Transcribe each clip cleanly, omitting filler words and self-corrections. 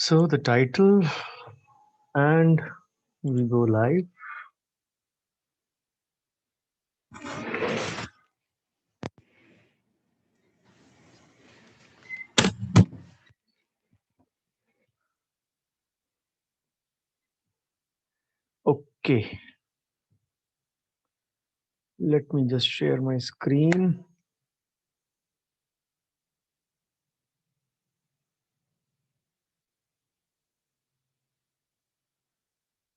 So the title, and we go live. Okay, let me just share my screen.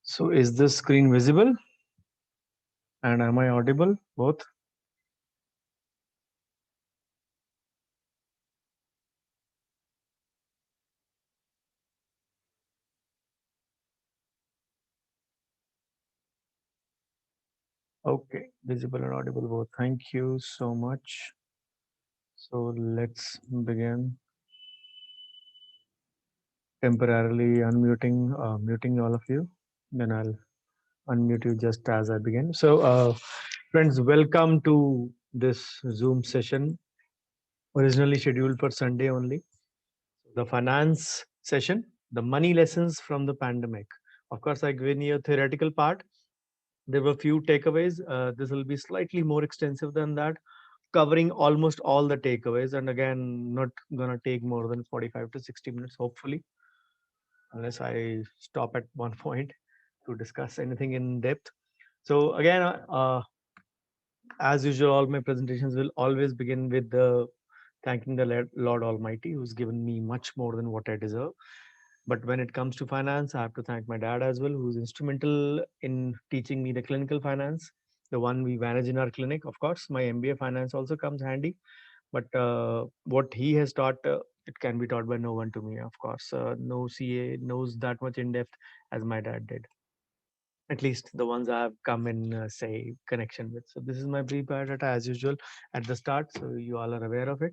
So is this screen visible and am I audible? Both? Okay, visible and audible both. Thank you so much. So let's begin. Temporarily muting all of you. Then I'll unmute you just as I begin. So, friends, welcome to this Zoom session, originally scheduled for Sunday only. The finance session, the money lessons from the pandemic. Of course, I given you a theoretical part. There were few takeaways. This will be slightly more extensive than that, covering almost all the takeaways. And again, not gonna take more than 45 to 60 minutes, hopefully, unless I stop at one point to discuss anything in depth. So again, as usual, all my presentations will always begin with the thanking the Lord Almighty, who's given me much more than what I deserve. But when it comes to finance, I have to thank my dad as well, who's instrumental in teaching me the clinical finance, the one we manage in our clinic. Of course, my MBA finance also comes handy, but what he has taught, it can be taught by no one to me. Of course, no CA knows that much in depth as my dad did. At least the ones I have come in, say, connection with. So this is my brief biodata as usual at the start, so you all are aware of it.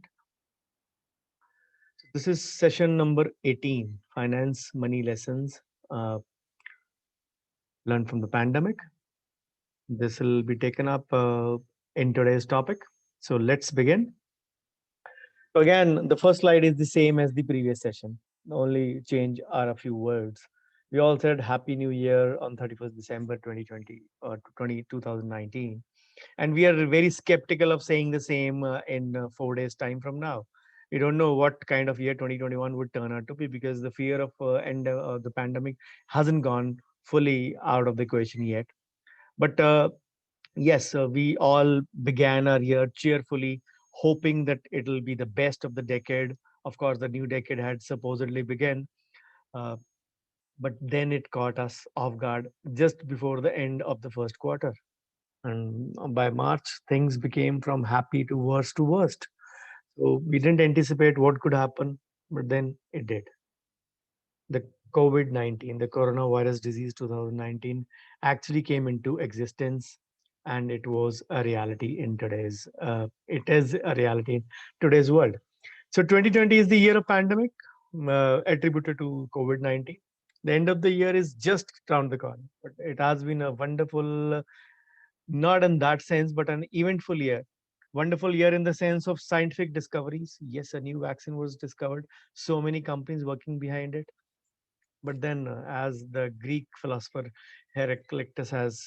This is session number 18, finance money lessons learned from the pandemic. This will be taken up in today's topic. So let's begin. So again, the first slide is the same as the previous session. The only change are a few words. We all said Happy New Year on 31st December 2020 or 2019. And we are very skeptical of saying the same in 4 days time from now. We don't know what kind of year 2021 would turn out to be, because the fear of end the pandemic hasn't gone fully out of the equation yet. But yes, we all began our year cheerfully, hoping that it'll be the best of the decade. Of course, the new decade had supposedly begun, uh, but then it caught us off guard just before the end of the first quarter. And by March, things became from happy to worse to worst. So we didn't anticipate what could happen, but then it did. The COVID-19, the coronavirus disease 2019, actually came into existence, and it was a reality in today's, it is a reality in today's world. So 2020 is the year of pandemic, attributed to COVID-19. The end of the year is just around the corner, but it has been a wonderful, not in that sense, but an eventful year. Wonderful year in the sense of scientific discoveries. Yes, a new vaccine was discovered, so many companies working behind it. But then, as the Greek philosopher Heraclitus has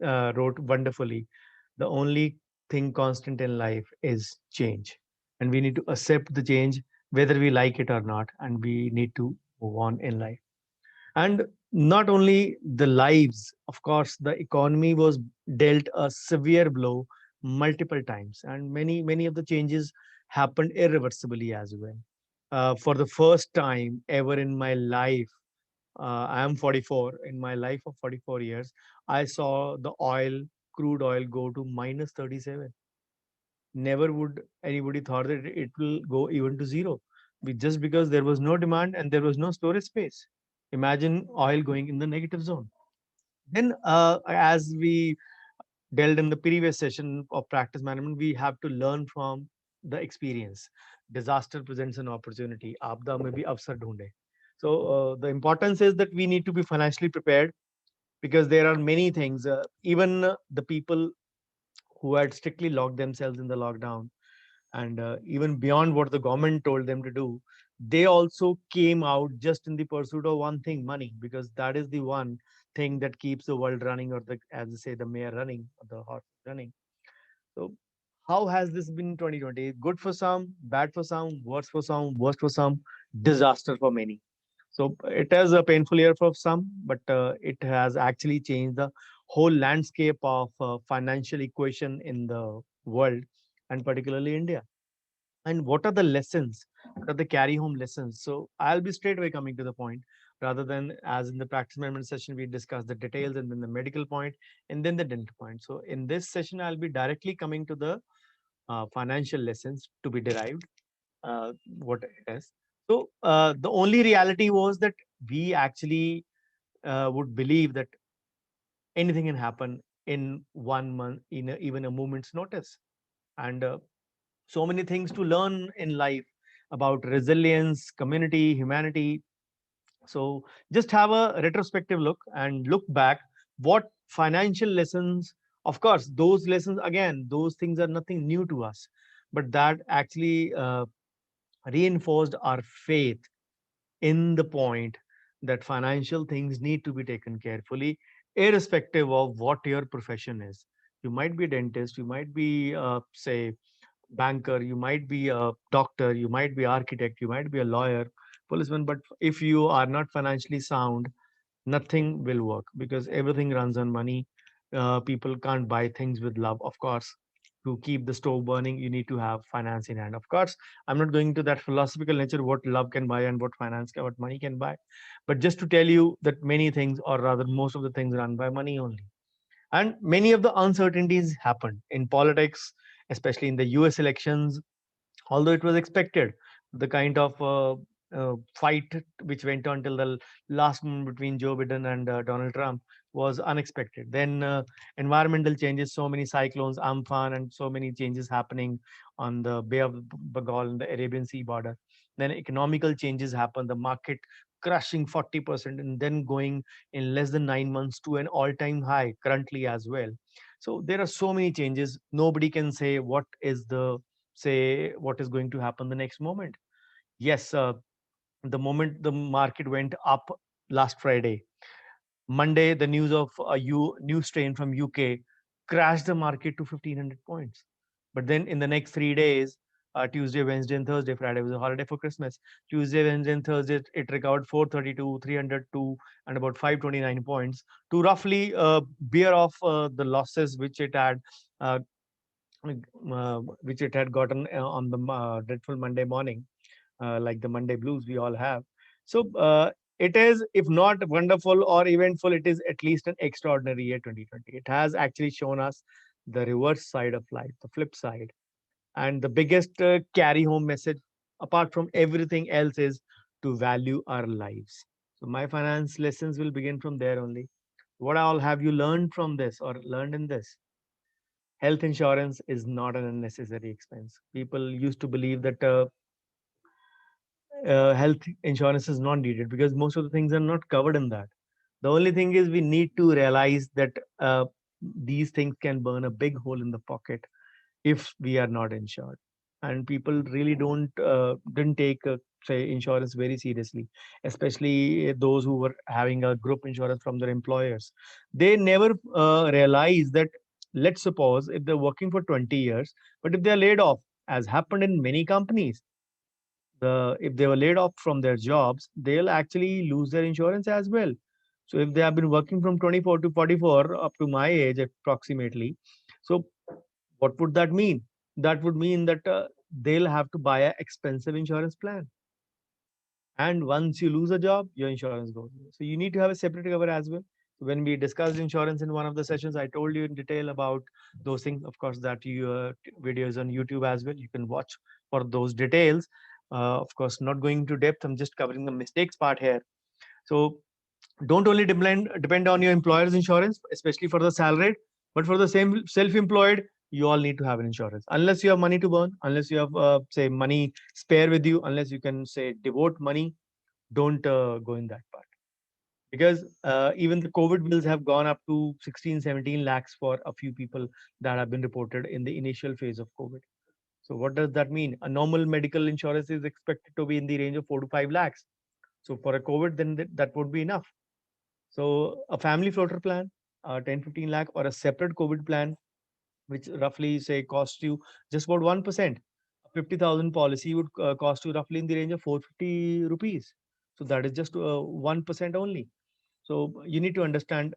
wrote wonderfully, the only thing constant in life is change. And we need to accept the change, whether we like it or not, and we need to move on in life. And not only the lives, of course, the economy was dealt a severe blow multiple times, and many of the changes happened irreversibly as well. For the first time ever in my life, I am 44. In my life of 44 years, I saw the crude oil go to minus 37. Never would anybody thought that it will go even to zero, just because there was no demand and there was no storage space. Imagine oil going in the negative zone. Then, as we dealt in the previous session of practice management, we have to learn from the experience. Disaster presents an opportunity. Aapda mein bhi avsar dhoonde. So the importance is that we need to be financially prepared, because there are many things. Even the people who had strictly locked themselves in the lockdown, and even beyond what the government told them to do, they also came out just in the pursuit of one thing, money, because that is the one thing that keeps the world running, or the, as they say, the mare running, or the horse running. So how has this been in 2020? Good for some, bad for some, worse for some, worst for some, disaster for many. So it is a painful year for some, but it has actually changed the whole landscape of financial equation in the world, and particularly India. And what are the lessons? What are the carry home lessons? So I'll be straight away coming to the point, rather than as in the practice management session we discuss the details and then the medical point and then the dental point. So in this session I'll be directly coming to the financial lessons to be derived, what it is. So the only reality was that we actually would believe that anything can happen in 1 month, in even a moment's notice. And so many things to learn in life about resilience, community, humanity. So just have a retrospective look and look back what financial lessons, of course, those lessons, again, those things are nothing new to us, but that actually reinforced our faith in the point that financial things need to be taken carefully, irrespective of what your profession is. You might be a dentist, you might be, say, banker, you might be a doctor, you might be architect, you might be a lawyer, policeman, but if you are not financially sound, nothing will work, because everything runs on money. People can't buy things with love. Of course, to keep the stove burning, you need to have finance in hand. Of course, I'm not going to that philosophical nature what love can buy and what finance can, what money can buy, but just to tell you that many things, or rather most of the things, run by money only. And many of the uncertainties happened in politics, especially in the US elections, although it was expected. The kind of fight which went on till the last moment between Joe Biden and Donald Trump was unexpected. Then environmental changes, so many cyclones, Amphan, and so many changes happening on the Bay of Bengal and the Arabian Sea border. Then economical changes happen, the market crushing 40% and then going in less than 9 months to an all-time high currently as well. So there are so many changes. Nobody can say what is the, say, what is going to happen the next moment. Yes, the moment the market went up last Friday, Monday, the news of a new strain from UK crashed the market to 1,500 points. But then in the next 3 days, Tuesday, Wednesday, and Thursday, Friday was a holiday for Christmas. Tuesday, Wednesday, and Thursday, it recovered 432, 302, and about 529 points to roughly bear off the losses uh, which it had gotten on the dreadful Monday morning, like the Monday blues we all have. So it is, if not wonderful or eventful, it is at least an extraordinary year 2020. It has actually shown us the reverse side of life, the flip side. And the biggest carry home message, apart from everything else, is to value our lives. So my finance lessons will begin from there only. What all have you learned from this or learned in this? Health insurance is not an unnecessary expense. People used to believe that health insurance is not needed because most of the things are not covered in that. The only thing is we need to realize that these things can burn a big hole in the pocket if we are not insured. And people really didn't take say insurance very seriously, especially those who were having a group insurance from their employers. They never realize that, let's suppose if they're working for 20 years, but if they're laid off, as happened in many companies, if they were laid off from their jobs, they'll actually lose their insurance as well. So if they have been working from 24 to 44 up to my age approximately, so what would that mean? That would mean that they'll have to buy an expensive insurance plan. And once you lose a job, your insurance goes away. So you need to have a separate cover as well. When we discussed insurance in one of the sessions, I told you in detail about those things. Of course, that videos on YouTube as well. You can watch for those details. Of course, not going into depth. I'm just covering the mistakes part here. So don't only depend on your employer's insurance, especially for the salaried, but for the same self-employed, you all need to have an insurance. Unless you have money to burn, unless you have say money spare with you, unless you can say devote money, don't go in that part, because even the COVID bills have gone up to 16, 17 lakhs for a few people that have been reported in the initial phase of COVID. So what does that mean? A normal medical insurance is expected to be in the range of 4 to 5 lakhs. So for a COVID, then that would be enough. So a family floater plan, 10, 15 lakh, or a separate COVID plan, which roughly say costs you just about 1%. 50,000 policy would cost you roughly in the range of 450 rupees. So that is just 1% only. So you need to understand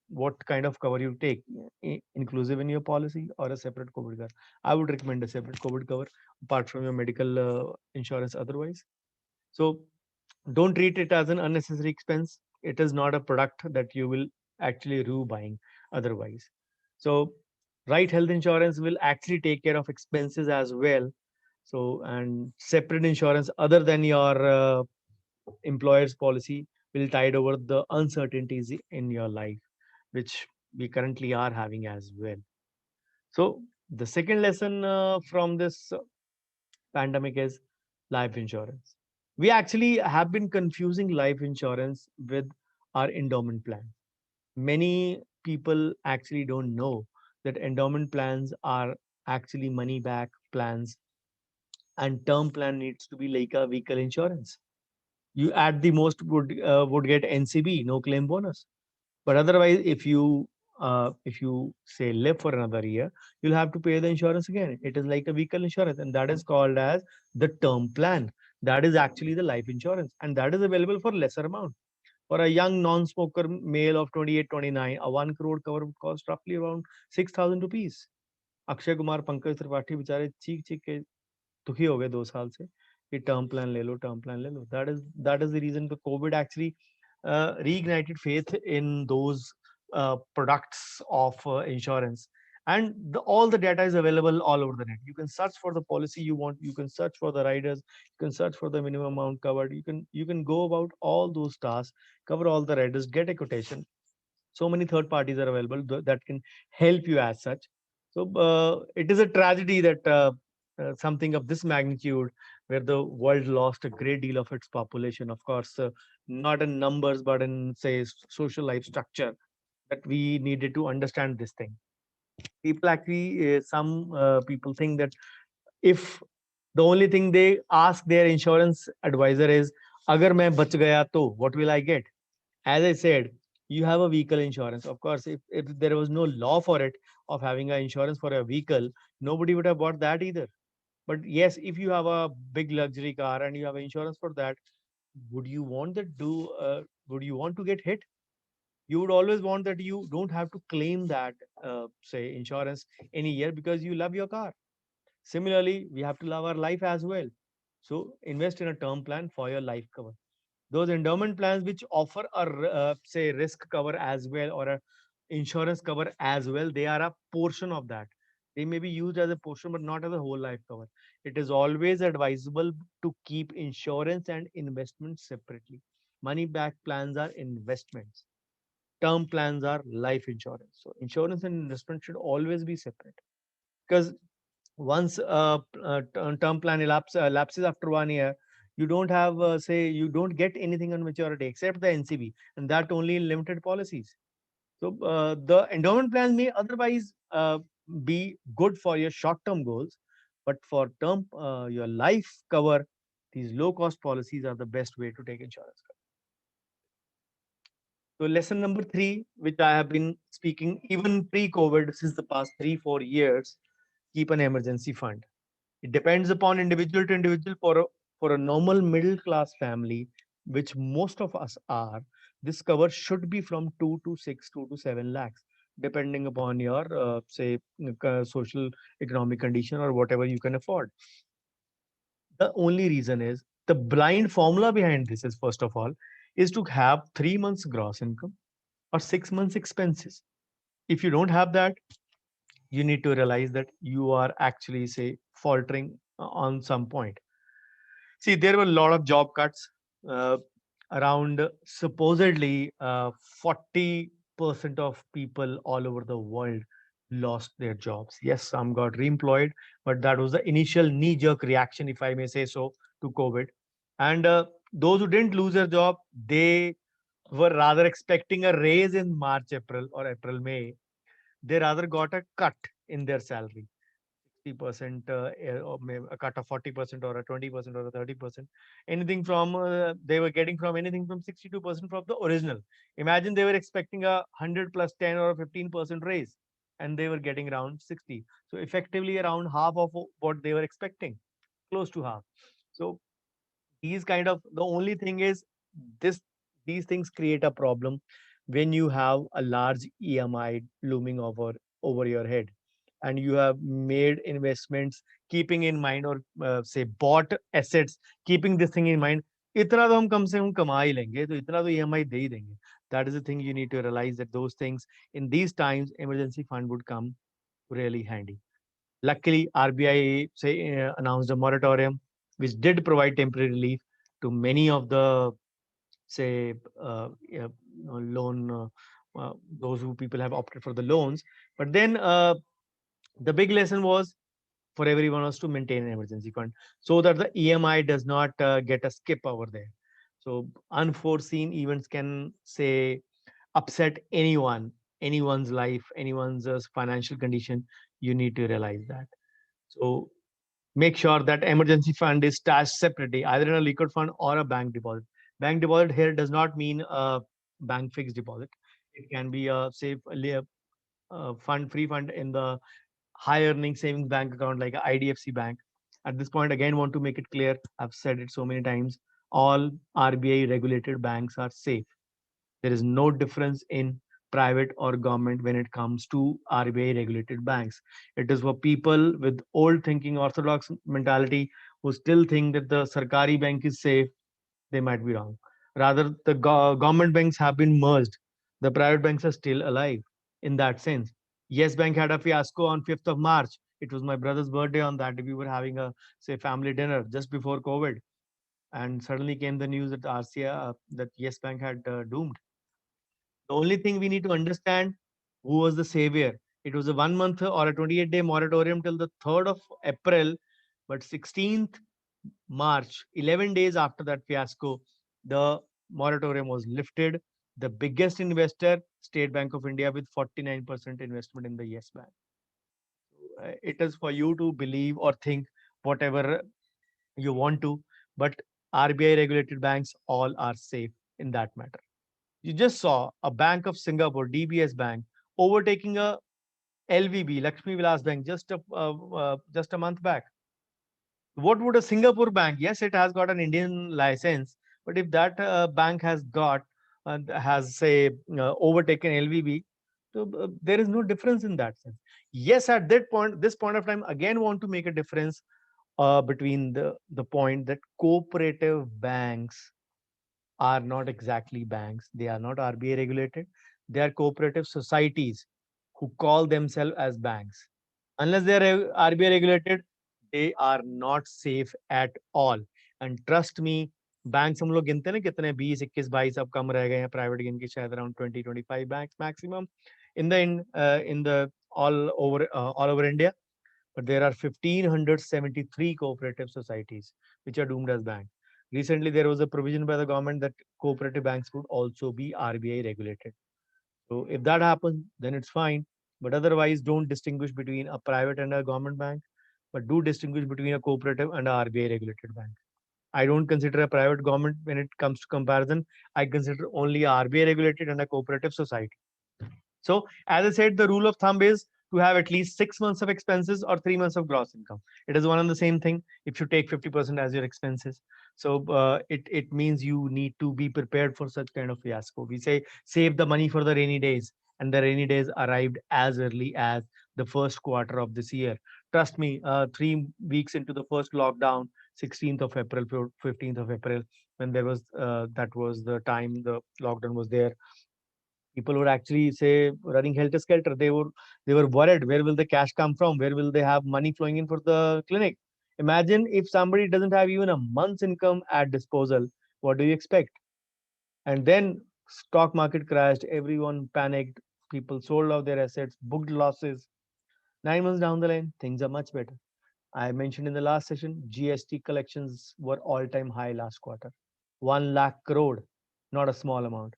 what kind of cover you take, inclusive in your policy or a separate COVID cover. I would recommend a separate COVID cover apart from your medical insurance otherwise. So don't treat it as an unnecessary expense. It is not a product that you will actually rue buying otherwise. So right health insurance will actually take care of expenses as well. So and separate insurance other than your employer's policy will tide over the uncertainties in your life, which we currently are having as well. So the second lesson from this pandemic is life insurance. We actually have been confusing life insurance with our endowment plan. Many people actually don't know that endowment plans are actually money back plans, and term plan needs to be like a vehicle insurance. You at the most would get NCB, no claim bonus. But otherwise, if you say live for another year, you'll have to pay the insurance again. It is like a vehicle insurance, and that is called as the term plan. That is actually the life insurance, and that is available for lesser amount. For a young non-smoker male of 28, 29, a 1 crore cover would cost roughly around 6,000 rupees. Akshay Kumar Pankaj Tripathi बेचारे चीख चीख के दुखी हो गए 2 साल से कि टर्म प्लान ले लो टर्म प्लान ले लो. That is the reason the COVID actually reignited faith in those products of insurance. And all the data is available all over the net. You can search for the policy you want, you can search for the riders, you can search for the minimum amount covered, you can go about all those tasks, cover all the riders, get a quotation. So many third parties are available that can help you as such. So it is a tragedy that something of this magnitude, where the world lost a great deal of its population, of course, not in numbers but in say social life structure, that we needed to understand this thing. People actually some people think that if the only thing they ask their insurance advisor is agar main bach gaya to what will I get. As I said, you have a vehicle insurance. Of course, if there was no law for it of having an insurance for a vehicle, nobody would have bought that either. But yes, if you have a big luxury car and you have insurance for that, would you want that do would you want to get hit? You would always want that you don't have to claim that say insurance any year because you love your car. Similarly, we have to love our life as well. So invest in a term plan for your life cover. Those endowment plans which offer a say risk cover as well or a insurance cover as well, they are a portion of that. They may be used as a portion but not as a whole life cover. It is always advisable to keep insurance and investments separately. Money back plans are investments, term plans are life insurance. So insurance and investment should always be separate, because once term plan lapses after 1 year, you don't have say you don't get anything on maturity except the NCB, and that only in limited policies. So the endowment plan may otherwise be good for your short-term goals, but for term your life cover, these low-cost policies are the best way to take insurance cover. So lesson number three, which I have been speaking even pre-COVID since the past 3-4 years, keep an emergency fund. It depends upon individual to individual. For a normal middle class family, which most of us are, this cover should be from 2 to 7 lakhs, depending upon your say social economic condition or whatever you can afford. The only reason is the blind formula behind this is, first of all, is to have 3 months gross income or 6 months expenses. If you don't have that, you need to realize that you are actually say faltering on some point. See, there were a lot of job cuts. Uh, Around supposedly 40% of people all over the world lost their jobs. Yes, some got reemployed, but that was the initial knee-jerk reaction, if I may say so, to COVID. And those who didn't lose their job, they were rather expecting a raise in March, April, or April, May. They rather got a cut in their salary. 60%, or maybe a cut of 40% or a 20% or a 30%. Anything from they were getting from anything from 62% from the original. Imagine they were expecting a 100 plus 10 or a 15% raise, and they were getting around 60. So effectively around half of what they were expecting, close to half. So these kind of, the only thing is this, these things create a problem when you have a large EMI looming over your head, and you have made investments keeping in mind, or say bought assets keeping this thing in mind. इतना तो हम कम से कम कमा ही लेंगे, तो इतना तो EMI दे ही देंगे. That is the thing you need to realize, that those things in these times emergency fund would come really handy. Luckily, RBI say announced a moratorium, which did provide temporary relief to many of the, say, yeah, loan, those who people have opted for the loans. But then the big lesson was for everyone was to maintain an emergency fund so that the EMI does not get a skip over there. So unforeseen events can, say, upset anyone's life, anyone's financial condition. You need to realize that. So make sure that emergency fund is stashed separately, either in a liquid fund or a bank deposit. Bank deposit here does not mean a bank fixed deposit. It can be a, say, a fund, free fund in the high earning savings bank account like a IDFC Bank. At this point, again, want to make it clear. I've said it so many times. All RBI regulated banks are safe. There is no difference in private or government when it comes to RBI regulated banks. It is for people with old thinking, orthodox mentality, who still think that the Sarkari bank is safe. They might be wrong. Rather, the government banks have been merged. The private banks are still alive in that sense. Yes Bank had a fiasco on 5th of March. It was my brother's birthday on that. We were having a, say, family dinner just before COVID. And suddenly came the news that RCA, that Yes Bank had doomed. The only thing we need to understand, who was the savior. It was a 1 month or a 28-day moratorium till the 3rd of April, but 16th March, 11 days after that fiasco, the moratorium was lifted. The biggest investor, State Bank of India, with 49% investment in the Yes Bank. It is for you to believe or think whatever you want to, but RBI regulated banks all are safe in that matter. You just saw a Bank of Singapore, DBS Bank, overtaking a LVB, Lakshmi Vilas Bank, just a month back. What would a Singapore bank? Yes, it has got an Indian license, but if that bank has got has, say, overtaken LVB, so there is no difference in that sense. Yes, at that point, this point of time, again want to make a difference between the point that cooperative banks are not exactly banks. They are not RBI regulated. They are cooperative societies who call themselves as banks. Unless they are RBI regulated, they are not safe at all. And trust me, banks हम लोग गिनते हैं ना कितने 20 21 22 अब कम रह गए हैं प्राइवेट गिन के शायद around 20 25 banks maximum in the all over India, but there are 1573 cooperative societies which are doomed as banks. Recently, there was a provision by the government that cooperative banks could also be RBI regulated. So if that happens, then it's fine. But otherwise, don't distinguish between a private and a government bank, but do distinguish between a cooperative and a RBI regulated bank. I don't consider a private government when it comes to comparison. I consider only a RBI regulated and a cooperative society. So, as I said, the rule of thumb is to have at least 6 months of expenses or 3 months of gross income. It is one and the same thing if you take 50% as your expenses. So, it means you need to be prepared for such kind of fiasco. We say save the money for the rainy days, and the rainy days arrived as early as the first quarter of this year. Trust me, 3 weeks into the first lockdown, 16th of April, 15th of April, when there was that was the time the lockdown was there, people were actually, say, running helter skelter. They were worried, where will the cash come from, where will they have money flowing in for the clinic. Imagine if somebody doesn't have even a month's income at disposal, what do you expect? And then stock market crashed, everyone panicked, people sold off their assets, booked losses. 9 months down the line, things are much better. I mentioned in the last session, GST collections were all-time high last quarter, 1 lakh crore, not a small amount.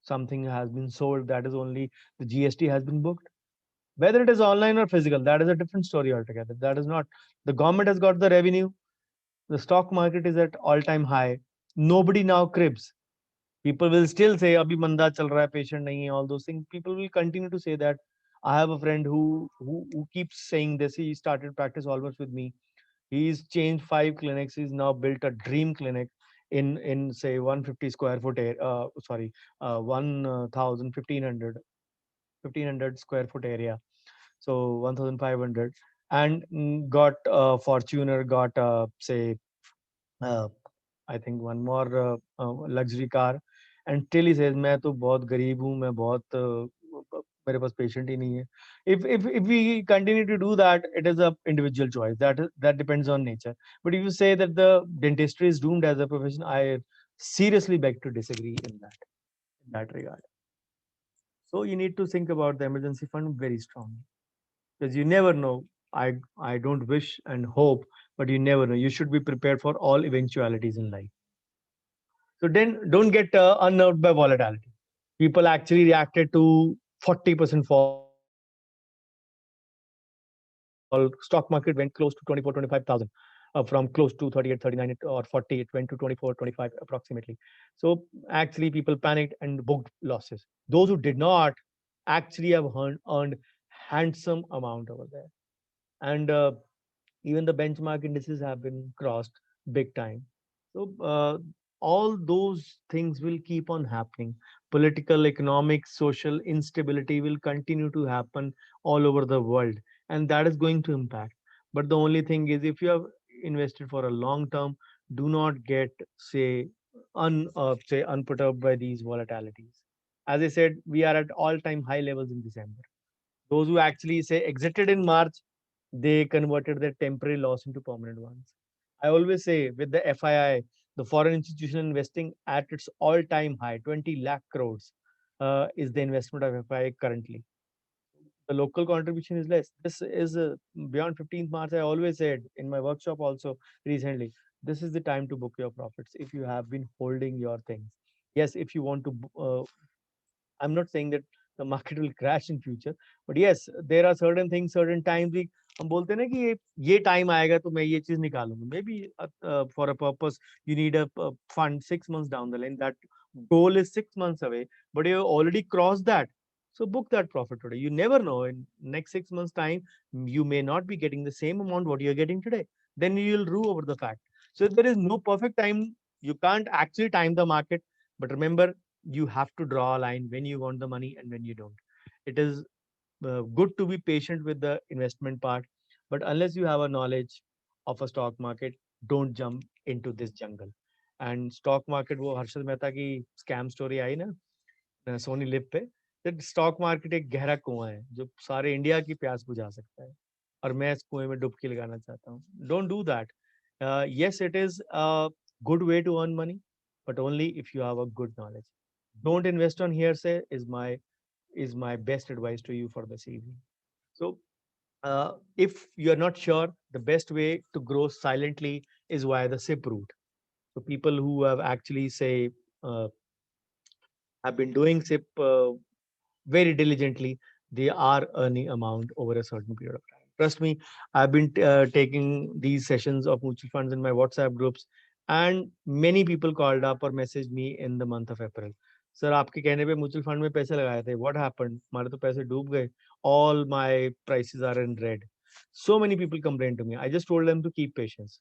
Something has been sold, that is only the GST has been booked. Whether it is online or physical, that is a different story altogether. That is not, the government has got the revenue, the stock market is at all-time high. Nobody now cribs. People will still say, "Abhi manda chal raha hai, patient nahi hai," all those things. People will continue to say that. I have a friend who keeps saying this. He started practice almost with me. He's changed 5 clinics. He's now built a dream clinic in say 150 square foot sorry 1000 1500 square foot area, so 1500, and got Fortuner, got say uh, I think one more luxury car, and till he says मैं तो बहुत गरीब हूँ, मैं बहुत मेरे पास patient ही नहीं है. If we continue to do that, it is a individual choice. That depends on nature. But if you say that the dentistry is doomed as a profession, I seriously beg to disagree in that regard. So you need to think about the emergency fund very strongly, because you never know. I don't wish and hope, but you never know. You should be prepared for all eventualities in life. So then don't get unnerved by volatility. People actually reacted to 40% fall. Stock market went close to 24, 25,000. From close to 38, 39 or 40, it went to 24, 25 approximately. So actually people panicked and booked losses. Those who did not actually have earned handsome amount over there. And even the benchmark indices have been crossed big time. So all those things will keep on happening. Political, economic, social instability will continue to happen all over the world, and that is going to impact. But the only thing is, if you have invested for a long term, do not get say unperturbed by these volatilities. As I said, we are at all-time high levels in December. Those who actually say exited in March, they converted their temporary loss into permanent ones. I always say with the FII, the foreign institutional investing at its all-time high, 20 lakh crores, is the investment of FII currently. The local contribution is less. This is beyond 15th March. I always said in my workshop also recently, this is the time to book your profits if you have been holding your things. Yes, if you want to I'm not saying that the market will crash in future, but yes, there are certain things, certain times we हम बोलते हैं ना कि ये time आएगा तो मैं ये चीज निकालूंगा. Maybe for a purpose you need a fund 6 months down the line. That goal is 6 months away, but you already crossed that. So book that profit today. You never know. In next 6 months time, you may not be getting the same amount what you're getting today. Then you will rue over the fact. So there is no perfect time. You can't actually time the market. But remember, you have to draw a line when you want the money and when you don't. It is good to be patient with the investment part, but unless you have a knowledge of a stock market, don't jump into this jungle. And stock market, वो हर्षद मेहता की scam story I ना Sony LIV पे, that stock market एक गहरा कुआं है जो सारे इंडिया की प्यास बुझा सकता है, और मैं इस कुएं में डुबकी लगाना चाहता हूँ. Don't do that. Yes, it is a good way to earn money, but only if you have a good knowledge. Don't invest on hearsay is my best advice to you for this evening. So, if you're not sure, the best way to grow silently is via the SIP route. So, people who have actually say have been doing SIP very diligently, they are earning amount over a certain period of time. Trust me, I've been taking these sessions of mutual funds in my WhatsApp groups, and many people called up or messaged me in the month of April. Sir आपके कहने पे mutual fund में पैसे लगाए थे, what happened, हमारे तो पैसे डूब गए, all my prices are in red. So many people complain to me. I just told them to keep patience.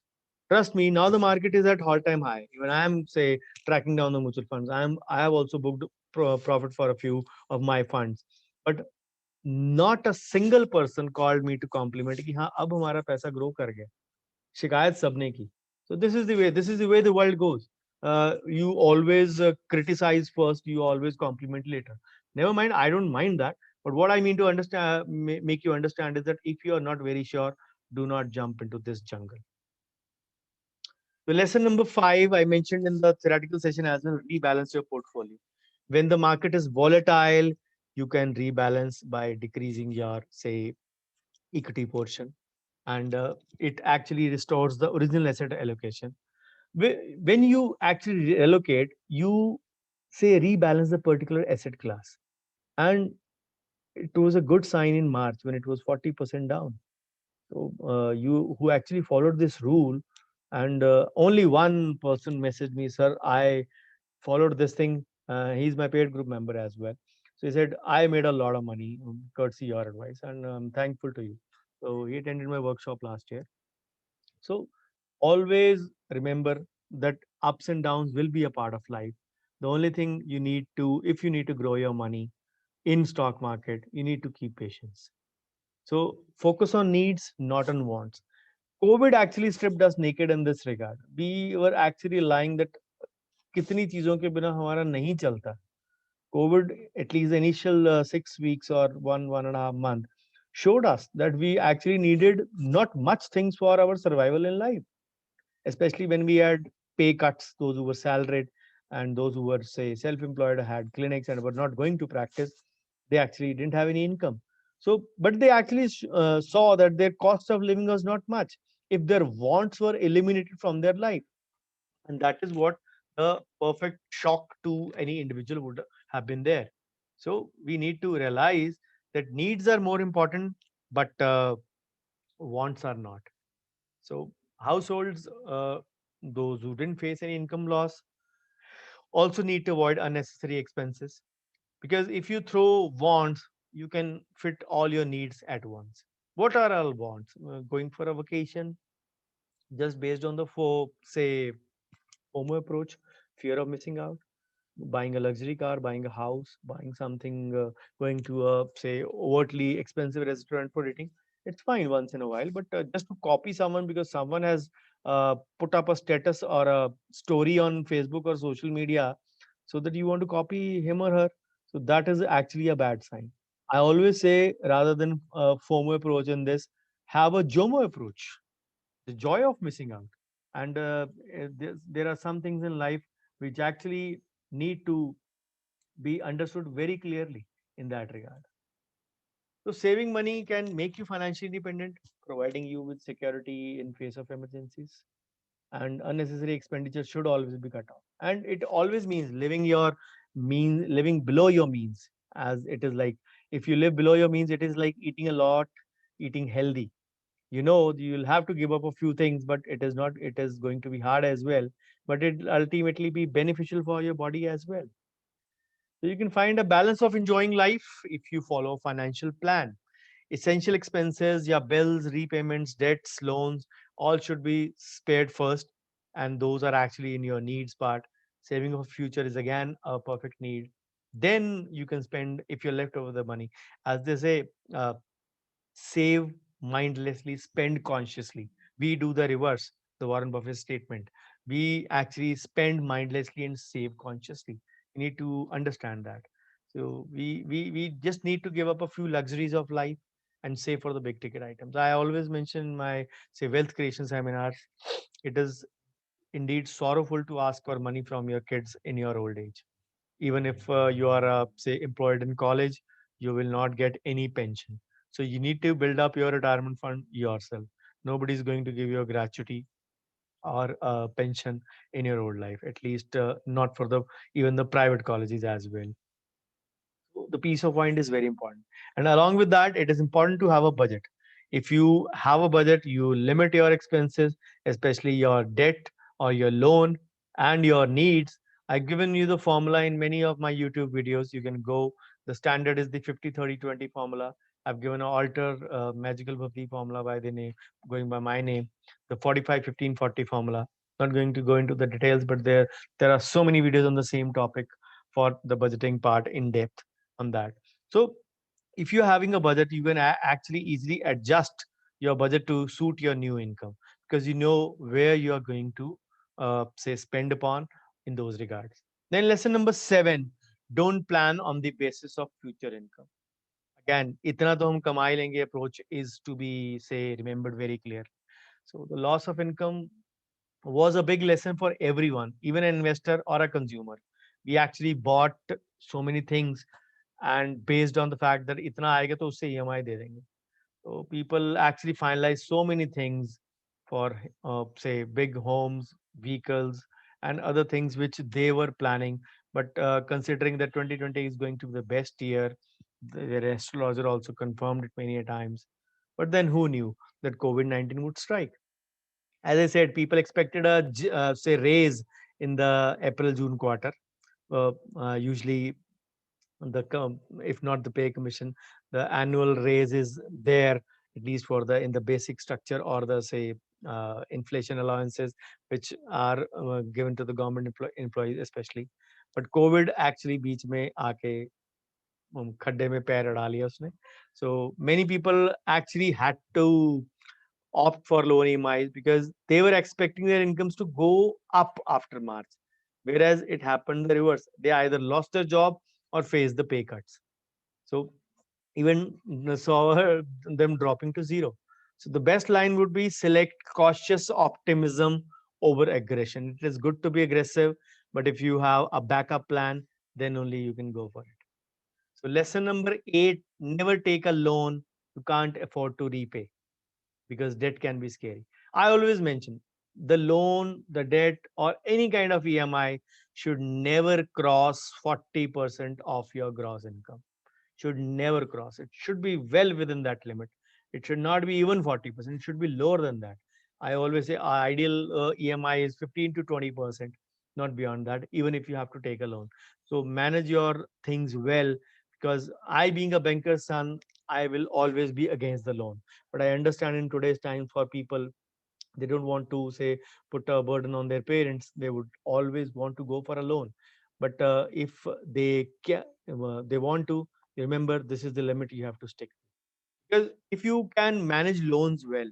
Trust me, now the market is at all-time high. Even I am say tracking down the mutual funds. I have also booked profit for a few of my funds, but not a single person called me to compliment कि हाँ अब हमारा पैसा grow कर गया. शिकायत सबने की. So this is the way the world goes. You always criticize first, you always compliment later. Never mind, I don't mind that, but what I mean to understand, make you understand, is that if you are not very sure, do not jump into this jungle. So lesson number 5, I mentioned in the theoretical session as well, rebalance your portfolio. When the market is volatile, you can rebalance by decreasing your, say, equity portion, and it actually restores the original asset allocation. When you actually allocate, you say rebalance the particular asset class, and It was a good sign in March when it was 40% down. So you who actually followed this rule, and only one person messaged me, sir, I followed this thing. He's my paid group member as well. So he said, I made a lot of money courtesy your advice, and I'm thankful to you. So he attended my workshop last year. So always remember that ups and downs will be a part of life. The only thing you need to, if you need to grow your money in stock market, you need to keep patience. So focus on needs, not on wants. COVID actually stripped us naked in this regard. We were actually lying that कितनी चीजों के बिना हमारा नहीं चलता. COVID, at least the initial 6 weeks or 1.5 month, showed us that we actually needed not much things for our survival in life, especially when we had pay cuts, those who were salaried and those who were, say, self-employed, had clinics and were not going to practice, they actually didn't have any income. So, but they actually saw that their cost of living was not much if their wants were eliminated from their life. And that is what the perfect shock to any individual would have been there. So we need to realize that needs are more important, but wants are not. So households, those who didn't face any income loss, also need to avoid unnecessary expenses, because if you throw wants, you can fit all your needs at once. What are our wants? Going for a vacation, just based on the say FOMO approach, fear of missing out. Buying a luxury car, buying a house, buying something, going to a, say, overtly expensive restaurant for eating. It's fine once in a while, but just to copy someone because someone has put up a status or a story on Facebook or social media, so that you want to copy him or her, so that is actually a bad sign. I always say, rather than FOMO approach in this, have a JOMO approach, the joy of missing out. And there are some things in life which actually need to be understood very clearly in that regard. So saving money can make you financially independent, providing you with security in face of emergencies. And unnecessary expenditure should always be cut off. And it always means living below your means. As it is like, if you live below your means, it is like eating a lot, eating healthy. You know, you'll have to give up a few things, but it is going to be hard as well. But it ultimately be beneficial for your body as well. So you can find a balance of enjoying life if you follow a financial plan. Essential expenses, your bills, repayments, debts, loans, all should be spared first. And those are actually in your needs part. Saving for future is again a perfect need. Then you can spend if you're left over the money. As they say, save mindlessly, spend consciously. We do the reverse, the Warren Buffett statement. We actually spend mindlessly and save consciously. You need to understand that. So we just need to give up a few luxuries of life and save for the big ticket items. I always mention in my, say, wealth creation seminars, it is indeed sorrowful to ask for money from your kids in your old age. Even if you are say employed in college, you will not get any pension. So you need to build up your retirement fund yourself. Nobody is going to give you a gratuity or a pension in your old life, at least not for the even the private colleges as well. So the peace of mind is very important, and along with that, it is important to have a budget. If you have a budget, you limit your expenses, especially your debt or your loan and your needs. I've given you the formula in many of my YouTube videos. You can go. The standard is the 50-30-20 formula. I've given an alter magical Bhakti formula by the name, going by my name, the 45-15-40 formula. Not going to go into the details, but there are so many videos on the same topic for the budgeting part in depth on that. So if you're having a budget, you can actually easily adjust your budget to suit your new income, because you know where you are going to say spend upon in those regards. Then lesson number 7, don't plan on the basis of future income. Again, itna to hum kamai lenge approach is to be, say, remembered very clear. So the loss of income was a big lesson for everyone, even an investor or a consumer. We actually bought so many things, and based on the fact that itna aayega to usse EMI de denge. So people actually finalize so many things for say big homes, vehicles, and other things which they were planning. But considering that 2020 is going to be the best year, The astrologer also confirmed it many a times. But then who knew that COVID-19 would strike? As I said, people expected a say raise in the April-June quarter. Usually, if not the pay commission, the annual raise is there at least for the in the basic structure or the say inflation allowances which are given to the government employees especially. But COVID actually बीच में आके खड्डे में पैर अड़ा लिया उसने. So many people actually had to opt for loan EMIs because they were expecting their incomes to go up after March. Whereas it happened the reverse. They either lost their job or faced the pay cuts. So even saw them dropping to zero. So the best line would be select cautious optimism over aggression. It is good to be aggressive, but if you have a backup plan, then only you can go for it. So lesson number 8, never take a loan you can't afford to repay because debt can be scary. I always mention the loan, the debt, or any kind of EMI should never cross 40% of your gross income. Should never cross. It should be well within that limit. It should not be even 40%. It should be lower than that. I always say ideal EMI is 15 to 20%, not beyond that, even if you have to take a loan. So manage your things well because I, being a banker's son, I will always be against the loan. But I understand in today's time for people, they don't want to say put a burden on their parents. They would always want to go for a loan. But if they want to, remember this is the limit you have to stick. Because if you can manage loans well,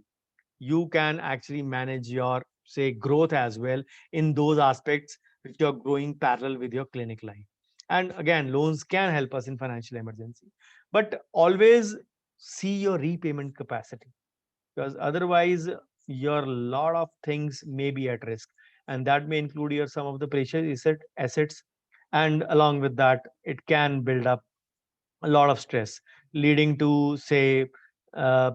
you can actually manage your say growth as well in those aspects which you're growing parallel with your clinic life. And again, loans can help us in financial emergency, but always see your repayment capacity because otherwise your lot of things may be at risk, and that may include your some of the precious assets, and along with that it can build up a lot of stress leading to say uh,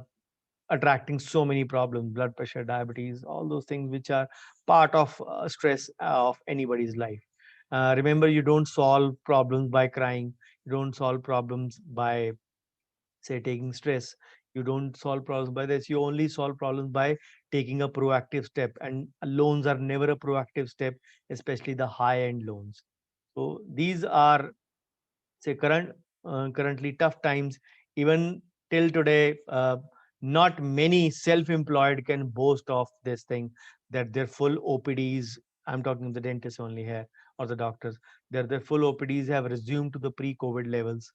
attracting so many problems, blood pressure, diabetes, all those things which are part of stress of anybody's life. Remember, you don't solve problems by crying, you don't solve problems by say taking stress, you don't solve problems by this, you only solve problems by taking a proactive step, and loans are never a proactive step, especially the high end loans. So these are say currently tough times. Even till today, not many self-employed can boast of this thing that their full OPDs, I'm talking the dentists only here or the doctors, their full OPDs have resumed to the pre-COVID levels.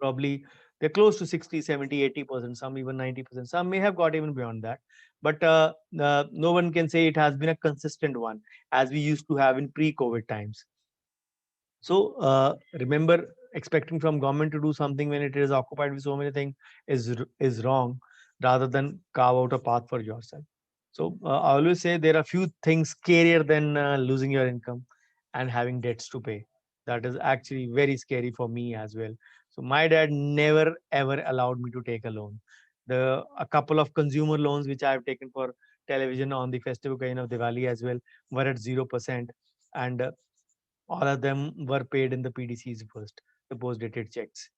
Probably they're close to 60, 70, 80%, some even 90%, some may have got even beyond that. But no one can say it has been a consistent one as we used to have in pre-COVID times. So remember, expecting from government to do something when it is occupied with so many things is wrong, rather than carve out a path for yourself. So I always say there are few things scarier than losing your income and having debts to pay. That is actually very scary for me as well. So my dad never ever allowed me to take a loan. The a couple of consumer loans which I have taken for television on the festive occasion of Diwali as well were at 0%, and all of them were paid in the PDCs first, the post-dated checks.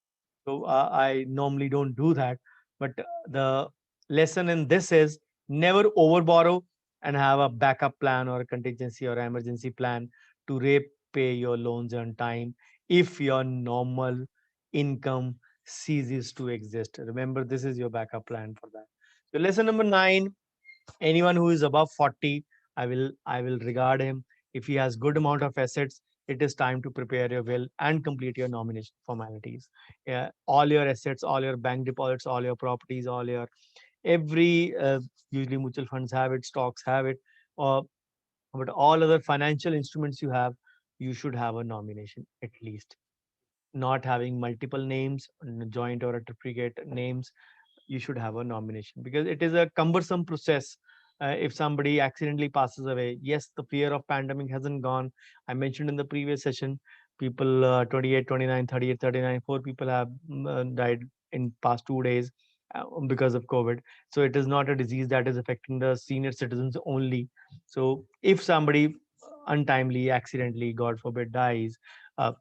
So I normally don't do that. But the lesson in this is never overborrow and have a backup plan or a contingency or emergency plan to repay your loans on time if your normal income ceases to exist. Remember, this is your backup plan for that. So lesson number 9, anyone who is above 40, I will regard him. If he has good amount of assets, it is time to prepare your will and complete your nomination formalities. Yeah, all your assets, all your bank deposits, all your properties, all your every usually mutual funds have it, stocks have it, or but all other financial instruments you have, you should have a nomination at least. Not having multiple names, joint or a triplicate names, you should have a nomination because it is a cumbersome process. If somebody accidentally passes away, yes, the fear of pandemic hasn't gone. I mentioned in the previous session, people 28, 29, 38, 39, 4 people have died in past 2 days because of COVID. So it is not a disease that is affecting the senior citizens only. So if somebody untimely, accidentally, God forbid, dies, uh,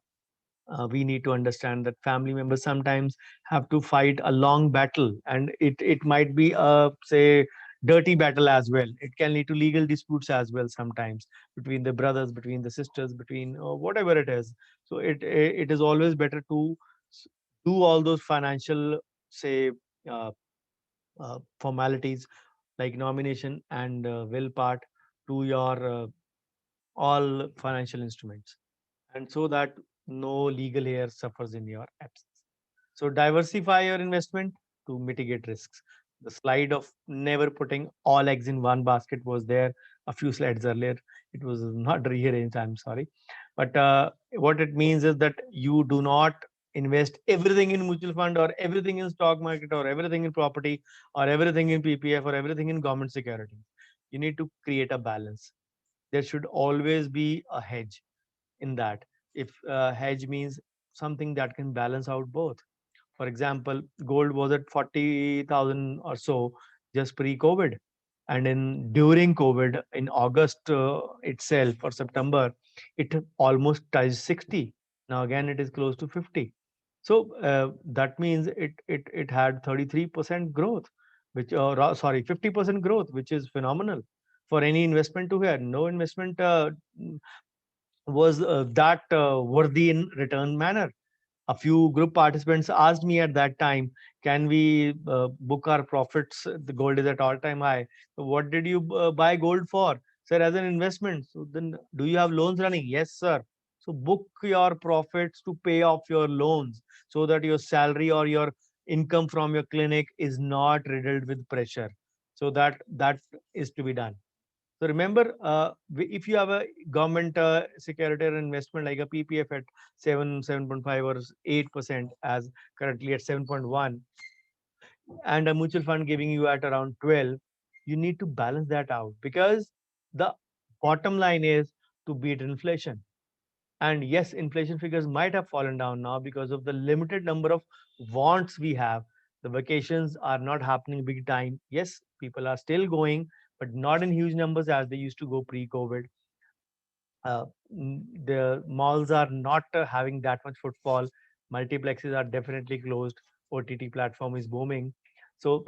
We need to understand that family members sometimes have to fight a long battle, and it might be a, say, dirty battle as well. It can lead to legal disputes as well sometimes, between the brothers, between the sisters, between whatever it is. So it is always better to s- do all those financial, say, uh, formalities like nomination and will part to your all financial instruments, and so that no legal hair suffers in your absence. So diversify your investment to mitigate risks. The slide of never putting all eggs in one basket was there a few slides earlier. It was not rearranged, I'm sorry. But what it means is that you do not invest everything in mutual fund, or everything in stock market, or everything in property, or everything in PPF, or everything in government security. You need to create a balance. There should always be a hedge in that. If hedge means something that can balance out both. For example, gold was at 40,000 or so just pre-COVID, and in during COVID in August itself, or September, it almost touched 60. Now again it is close to 50. So that means it had 33% growth, which, sorry, 50% growth, which is phenomenal for any investment to have. No investment was that worthy in return manner. A few group participants asked me at that time, can we book our profits? The gold is at all time high. So what did you buy gold for? Sir, as an investment. So then, do you have loans running? Yes, sir. So book your profits to pay off your loans, so that your salary or your income from your clinic is not riddled with pressure. So that is to be done. So remember, if you have a government security or investment like a PPF at 7.5 or 8%, as currently at 7.1, and a mutual fund giving you at around 12, you need to balance that out, because the bottom line is to beat inflation. And yes, inflation figures might have fallen down now because of the limited number of wants we have. The vacations are not happening big time. Yes, people are still going, but not in huge numbers as they used to go pre-COVID. uh, the malls are not having that much footfall. Multiplexes are definitely closed. OTT platform is booming. So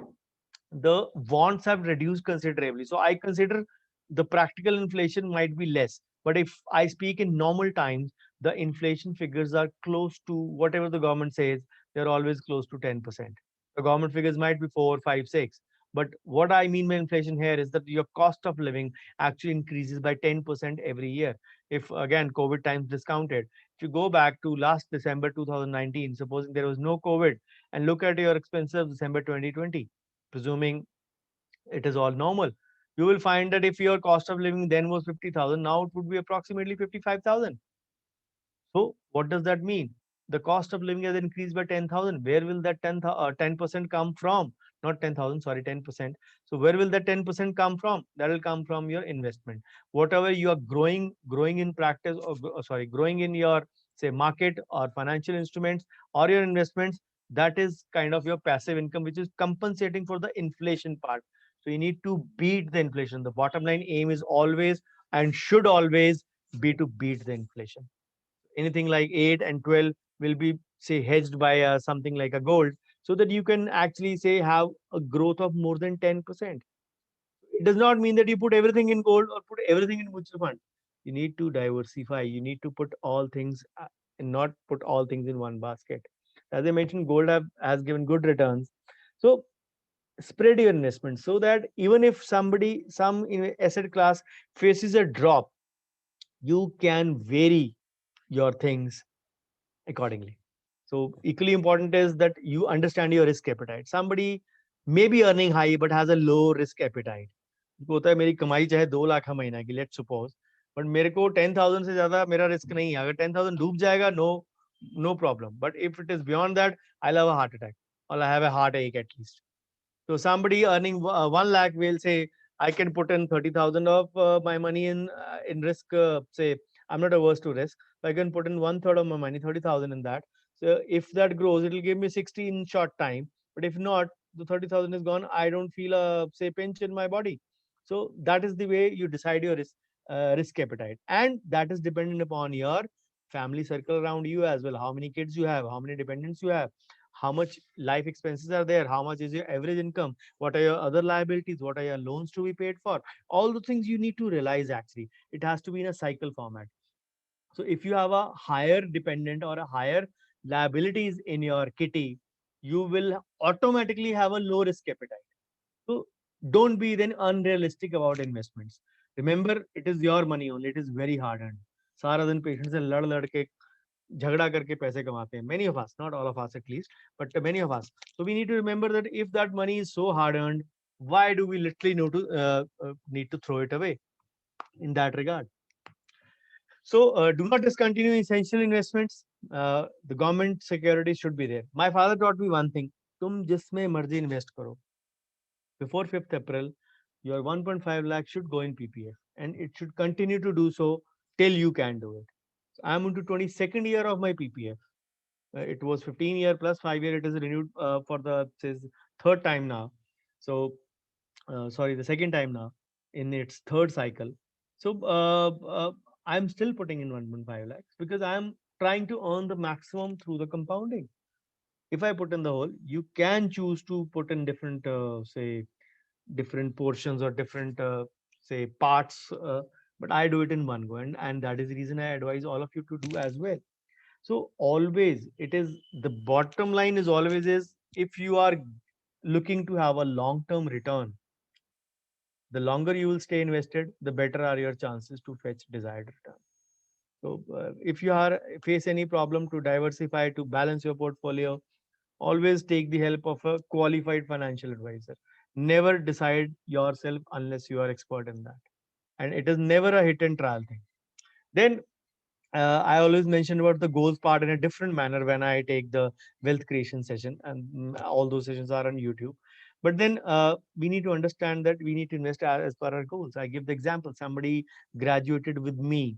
the wants have reduced considerably. So I consider the practical inflation might be less. But if I speak in normal times, the inflation figures are close to whatever the government says, they're always close to 10%. The government figures might be 4, 5, 6. But what I mean by inflation here is that your cost of living actually increases by 10% every year. If again, COVID times discounted, if you go back to last December 2019, supposing there was no COVID, and look at your expenses of December 2020, presuming it is all normal, you will find that if your cost of living then was 50,000, now it would be approximately 55,000. So what does that mean? The cost of living has increased by 10,000. Where will that 10% come from? Not 10,000, sorry, 10%. So where will that 10% come from? That will come from your investment. Whatever you are growing in practice, or sorry, growing in your, say, market or financial instruments or your investments, that is kind of your passive income, which is compensating for the inflation part. So you need to beat the inflation. The bottom line aim is always and should always be to beat the inflation. Anything like 8 and 12 will be, say, hedged by something like a gold, so that you can actually, say, have a growth of more than 10%. It does not mean that you put everything in gold or put everything in mutual fund. You need to diversify. You need to put all things, and not put all things in one basket. As I mentioned, gold has given good returns. So spread your investment, so that even if some asset class faces a drop, you can vary your things accordingly. So equally important is that you understand your risk appetite. Somebody may be earning high but has a low risk appetite. उसको होता है मेरी कमाई चाहे 2 लाख है महीना की, let suppose, but मेरे को 10,000 से ज्यादा मेरा रिस्क नहीं है. अगर 10,000 डूब जाएगा, no problem, but if it is beyond that, I have a heart attack, or I have a heartache at least. So somebody earning 1 lakh will say, I can put in 30,000 of my money in risk. Say, I'm not averse to risk. So I can put in one third of my money, 30,000 in that. So if that grows, it will give me 60 in short time. But if not, the 30,000 is gone. I don't feel a, say, pinch in my body. So that is the way you decide your risk appetite, and that is dependent upon your family circle around you as well. How many kids you have, how many dependents you have, how much life expenses are there, how much is your average income, what are your other liabilities, what are your loans to be paid for. All the things you need to realize actually. It has to be in a cycle format. So if you have a higher dependent or a higher liabilities in your kitty, you will automatically have a low risk appetite. So don't be then unrealistic about investments. Remember, it is your money only. It is very hard earned. सारा दिन patient से लड़ लड़ के झगड़ा करके पैसे कमाते हैं. Many of us, not all of us at least, but many of us. So we need to remember that if that money is so hard earned, why do we literally need to throw it away in that regard? So do not discontinue essential investments. The government security should be there. My father taught me one thing. तुम जिसमें मर्जी invest करो. Before 5th April, your 1.5 lakh should go in PPF and it should continue to do so till you can do it. So I'm into 22nd year of my PPF. It was 15 year plus 5 year. It is renewed for the says third time now. So sorry, the second time now in its third cycle. So I'm still putting in 1.5 lakhs because I'm trying to earn the maximum through the compounding. If I put in the whole, you can choose to put in different say different portions or different say parts, but I do it in one go, and that is the reason I advise all of you to do as well. So always it is the bottom line is always is if you are looking to have a long term return, the longer you will stay invested, the better are your chances to fetch desired return. So if you are face any problem to diversify, to balance your portfolio, always take the help of a qualified financial advisor. Never decide yourself unless you are expert in that. And it is never a hit and trial thing. Then I always mention about the goals part in a different manner when I take the wealth creation session, and all those sessions are on YouTube. But then we need to understand that we need to invest as per our goals. I give the example: somebody graduated with me,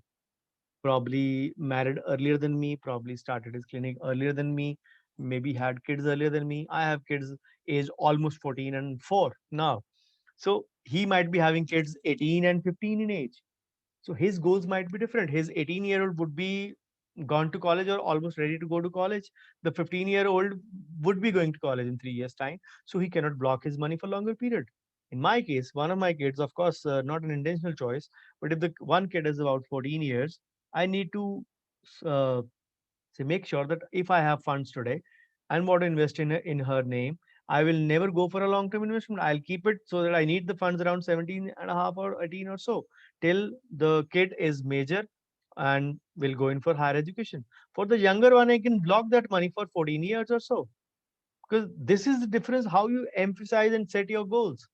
probably married earlier than me, probably started his clinic earlier than me, maybe had kids earlier than me. I have kids age almost 14 and 4 now. So he might be having kids 18 and 15 in age. So his goals might be different. His 18-year-old would be gone to college or almost ready to go to college. The 15-year-old would be going to college in 3 years' time. So he cannot block his money for longer period. In my case, one of my kids, of course, not an intentional choice, but if the one kid is about 14 years, I need to uh, say make sure that if I have funds today and want to invest in her name, I will never go for a long term investment. I'll keep it so that I need the funds around 17 and a half or 18 or so till the kid is major and will go in for higher education. For the younger one, I can block that money for 14 years or so, because this is the difference how you emphasize and set your goals.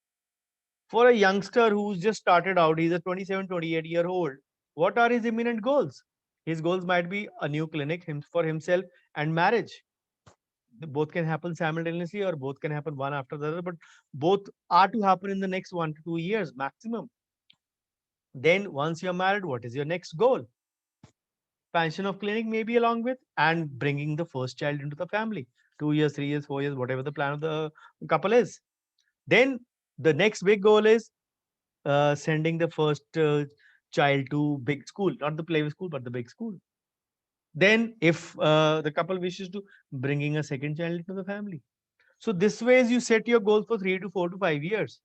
For a youngster who's just started out, he's a 27, 28-year old. What are his imminent goals? His goals might be a new clinic for himself and marriage. Both can happen simultaneously or both can happen one after the other, but both are to happen in the next 1 to 2 years maximum. Then once you're married, what is your next goal? Expansion of clinic maybe along with and bringing the first child into the family. 2 years, 3 years, 4 years, whatever the plan of the couple is. Then the next big goal is sending the first child to big school, not the play school, but the big school. Then, if the couple wishes to bringing a second child into the family. So this way, you set your goal for 3 to 4 to 5 years,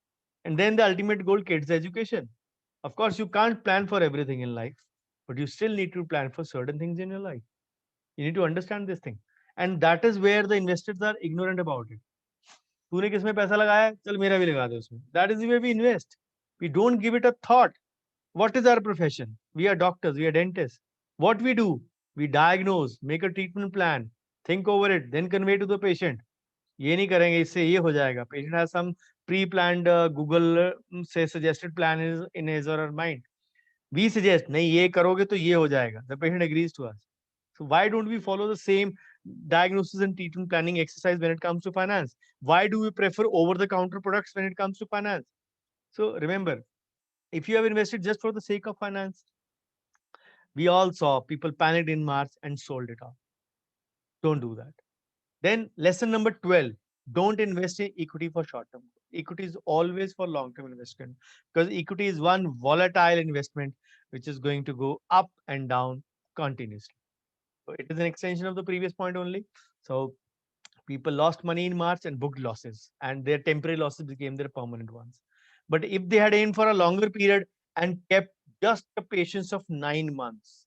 and then the ultimate goal, kids' education. Of course, you can't plan for everything in life, but you still need to plan for certain things in your life. You need to understand this thing, and that is where the investors are ignorant about it. तूने किसमें पैसा लगाया है? चल मेरा भी लगा दे उसमें. That is the way we invest. We don't give it a thought. What is our profession? We are doctors, we are dentists. What we do? We diagnose, make a treatment plan, think over it, then convey to the patient. ये नहीं करेंगे इससे ये हो जाएगा. Patient has some pre-planned Google say suggested plan is in his or her mind. We suggest नहीं ये करोगे तो ये हो जाएगा. The patient agrees to us. So why don't we follow the same diagnosis and treatment planning exercise when it comes to finance? Why do we prefer over-the-counter products when it comes to finance? So remember, if you have invested just for the sake of finance, we all saw people panicked in March and sold it off. Don't do that. Then lesson number 12, don't invest in equity for short term. Equity is always for long term investment, because equity is one volatile investment which is going to go up and down continuously. It is an extension of the previous point only. So people lost money in March and booked losses, and their temporary losses became their permanent ones. But if they had aimed for a longer period and kept just a patience of 9 months,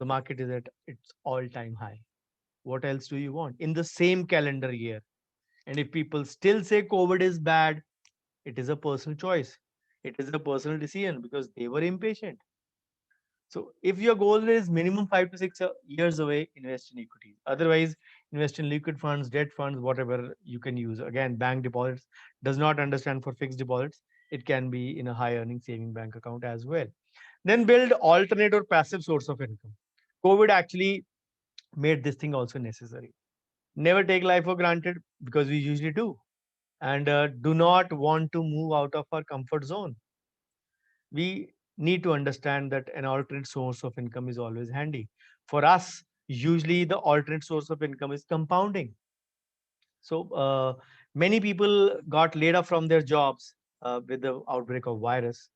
the market is at its all-time high. What else do you want in the same calendar year? And if people still say COVID is bad, it is a personal choice. It is a personal decision because they were impatient. So if your goal is minimum 5 to 6 years away, invest in equities. Otherwise, invest in liquid funds, debt funds, whatever you can use. Again, bank deposits does not understand for fixed deposits. It can be in a high earning saving bank account as well. Then build alternate or passive source of income. COVID actually made this thing also necessary. Never take life for granted because we usually do. And do not want to move out of our comfort zone. We need to understand that an alternate source of income is always handy. For us, usually the alternate source of income is compounding. So many people got laid off from their jobs with the outbreak of virus.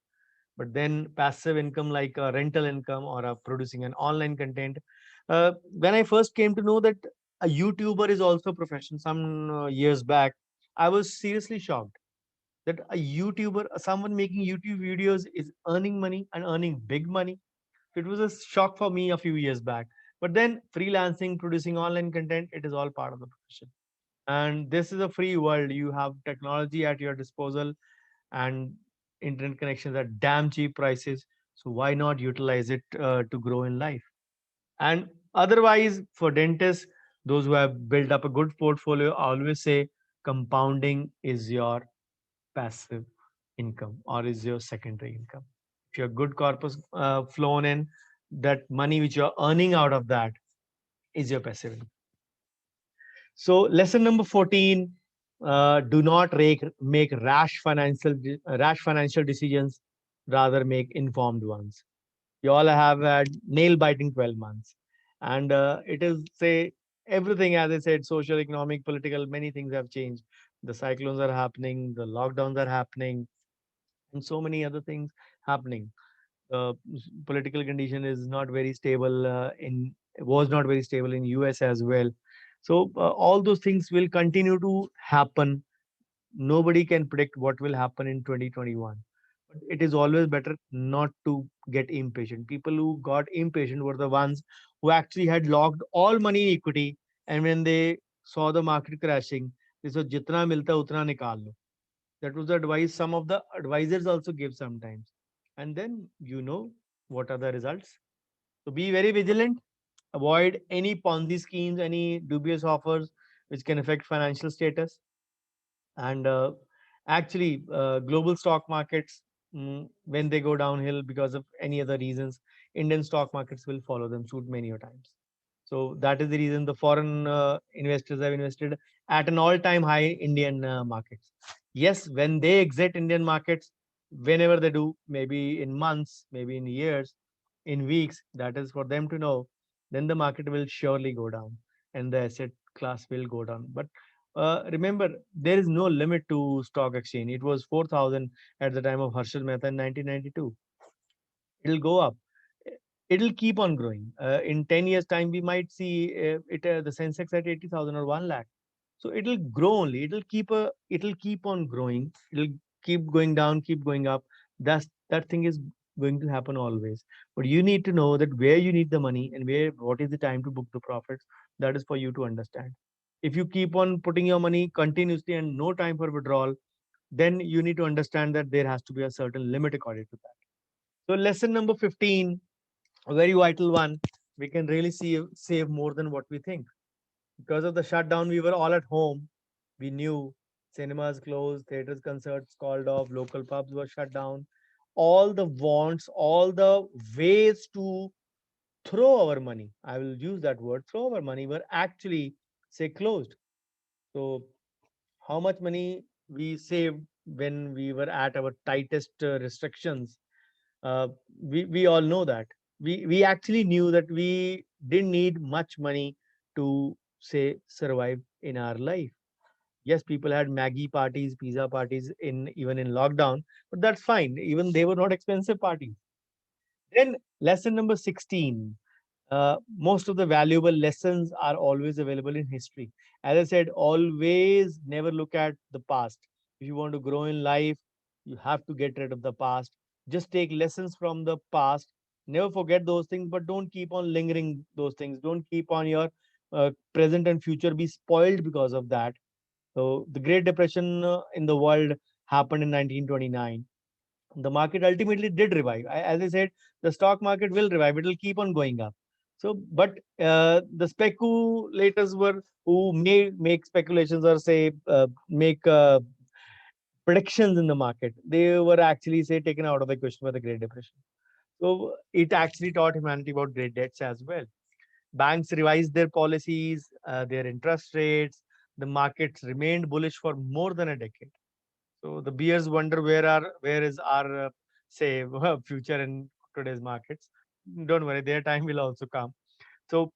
But then passive income like rental income or producing an online content. When I first came to know that a YouTuber is also a profession some years back, I was seriously shocked that a YouTuber, someone making YouTube videos is earning money and earning big money. It was a shock for me a few years back. But then freelancing, producing online content, it is all part of the profession. And this is a free world. You have technology at your disposal and internet connections at damn cheap prices. So why not utilize it to grow in life? And otherwise, for dentists, those who have built up a good portfolio, I always say compounding is your passive income or is your secondary income. If you're good corpus flown in, that money which you're earning out of that is your passive income. So lesson number 14, do not make rash financial decisions, rather make informed ones. You all have had nail biting 12 months. And it is, say, everything, as I said, social, economic, political, many things have changed. The cyclones are happening, the lockdowns are happening, and so many other things happening. Political condition is not very stable in was not very stable in US as well. So all those things will continue to happen. Nobody can predict what will happen in 2021. But it is always better not to get impatient. People who got impatient were the ones who actually had locked all money in equity, and when they saw the market crashing, they said, "Jitna milta utna nikal lo." That was the advice some of the advisors also give sometimes. And then you know what are the results. So be very vigilant. Avoid any Ponzi schemes, any dubious offers which can affect financial status. And actually, global stock markets, when they go downhill because of any other reasons, Indian stock markets will follow them suit many a times. So that is the reason the foreign investors have invested at an all-time high Indian markets. Yes, when they exit Indian markets, whenever they do, maybe in months, maybe in years, in weeks, that is for them to know, then the market will surely go down and the asset class will go down. But remember, there is no limit to stock exchange. It was 4,000 at the time of Harshad Mehta in 1992. It'll go up. It'll keep on growing. In 10 years' time, we might see the Sensex at 80,000 or 1 lakh. So it'll grow only. It'll keep on growing. It'll keep going down, keep going up. That thing is going to happen always. But you need to know that where you need the money and what is the time to book the profits. That is for you to understand. If you keep on putting your money continuously and no time for withdrawal, then you need to understand that there has to be a certain limit according to that. So lesson number 15, a very vital one. We can really save more than what we think. Because of the shutdown, we were all at home. We knew cinemas closed, theaters, concerts called off, local pubs were shut down. All the wants, all the ways to throw our money, I will use that word, throw our money, were actually, say, closed. So, how much money we saved when we were at our tightest restrictions, uh, we all know that. We actually knew that we didn't need much money to, say, survive in our life. Yes, people had Maggie parties, pizza parties in even in lockdown, but that's fine. Even they were not expensive parties. Then lesson number 16. Most of the valuable lessons are always available in history. As I said, always never look at the past. If you want to grow in life, you have to get rid of the past. Just take lessons from the past. Never forget those things, but don't keep on lingering those things. Don't keep on your present and future be spoiled because of that. So the Great Depression in the world happened in 1929. The market ultimately did revive. As I said, the stock market will revive. It will keep on going up. So, but the speculators were who may make speculations or say make predictions in the market. They were actually say taken out of the question for the Great Depression. So it actually taught humanity about great debts as well. Banks revised their policies, their interest rates. The markets remained bullish for more than a decade. So the bears wonder where is our say future in today's markets. Don't worry, their time will also come. So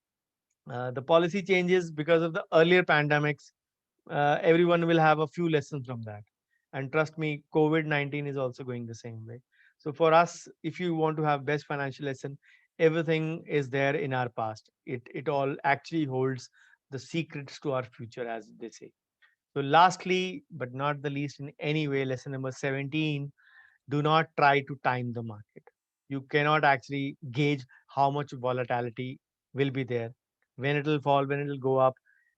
the policy changes because of the earlier pandemics. Everyone will have a few lessons from that. And trust me, COVID-19 is also going the same way. So for us, if you want to have best financial lesson, everything is there in our past. It all actually holds the secrets to our future, as they say. So lastly, but not the least in any way, lesson number 17, do not try to time the market. You cannot actually gauge how much volatility will be there, when it will fall, when it will go up.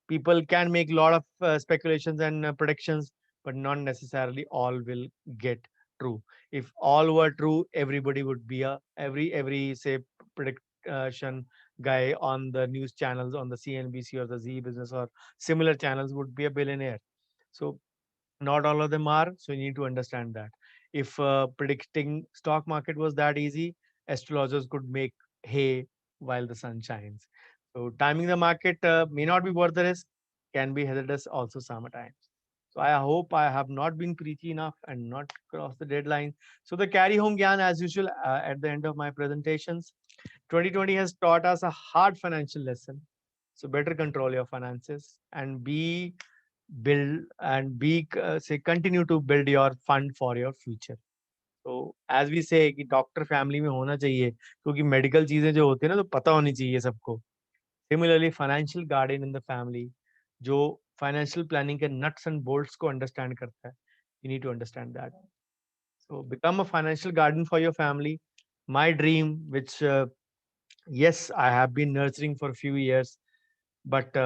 People can make a lot of speculations and predictions, but not necessarily all will get true. If all were true, everybody would be a every say prediction guy on the news channels on the CNBC or the Z Business or similar channels would be a billionaire. So not all of them are, so you need to understand that. If predicting stock market was that easy, astrologers could make hay while the sun shines. So timing the market may not be worth the risk, can be hazardous also sometimes. So I hope I have not been preachy enough and not crossed the deadline. So the carry home gyan as usual at the end of my presentations. 2020 has taught us a hard financial lesson. So better control your finances and be build and be say continue to build your fund for your future. तो as we से कि doctor family में होना चाहिए क्योंकि medical चीजें जो होती है ना तो पता होनी चाहिए सबको. Similarly financial guardian in the family जो फाइनेंशियल प्लानिंग के नट्स एंड बोल्ट्स को अंडरस्टैंड करता है, you need to understand that. So become a financial guardian for your family. My dream which yes, I have been nurturing for a few years, but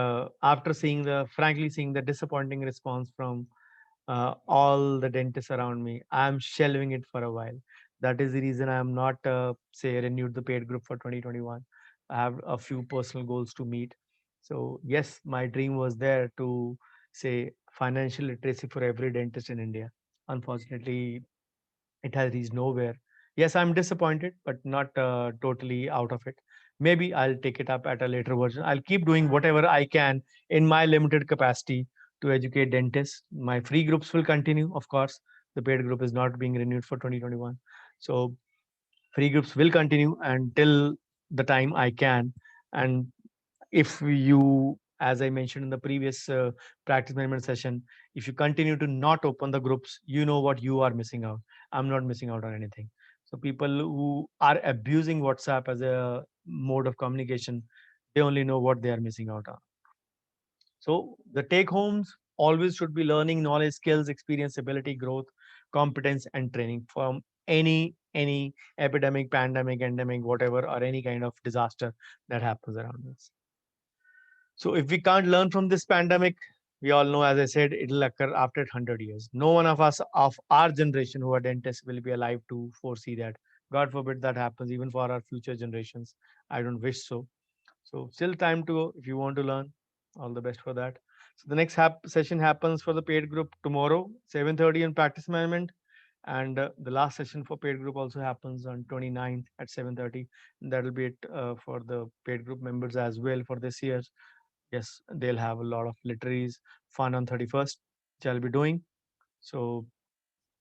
after seeing the frankly seeing the disappointing response from all the dentists around me, I'm shelving it for a while. That is the reason I am not say renewed the paid group for 2021. I have a few personal goals to meet. So yes, my dream was there to say financial literacy for every dentist in India. Unfortunately, it has reached nowhere. Yes, I'm disappointed, but not totally out of it. Maybe I'll take it up at a later version. I'll keep doing whatever I can in my limited capacity to educate dentists. My free groups will continue, of course. The paid group is not being renewed for 2021. So free groups will continue until the time I can. And if you, as I mentioned in the previous practice management session, if you continue to not open the groups, you know what you are missing out. I'm not missing out on anything. So people who are abusing WhatsApp as a mode of communication, they only know what they are missing out on. So the take homes always should be learning, knowledge, skills, experience, ability, growth, competence, and training from any epidemic, pandemic, endemic, whatever, or any kind of disaster that happens around us. So if we can't learn from this pandemic, we all know, as I said, it'll occur after 100 years. No one of us of our generation who are dentists will be alive to foresee that. God forbid that happens, even for our future generations. I don't wish so. So still time to go if you want to learn. All the best for that. So the next session happens for the paid group tomorrow, 7:30 in practice management. And the last session for paid group also happens on 29th at 7:30. That'll be it for the paid group members as well for this year. Yes, they'll have a lot of literaries fun on 31st, which I'll be doing. So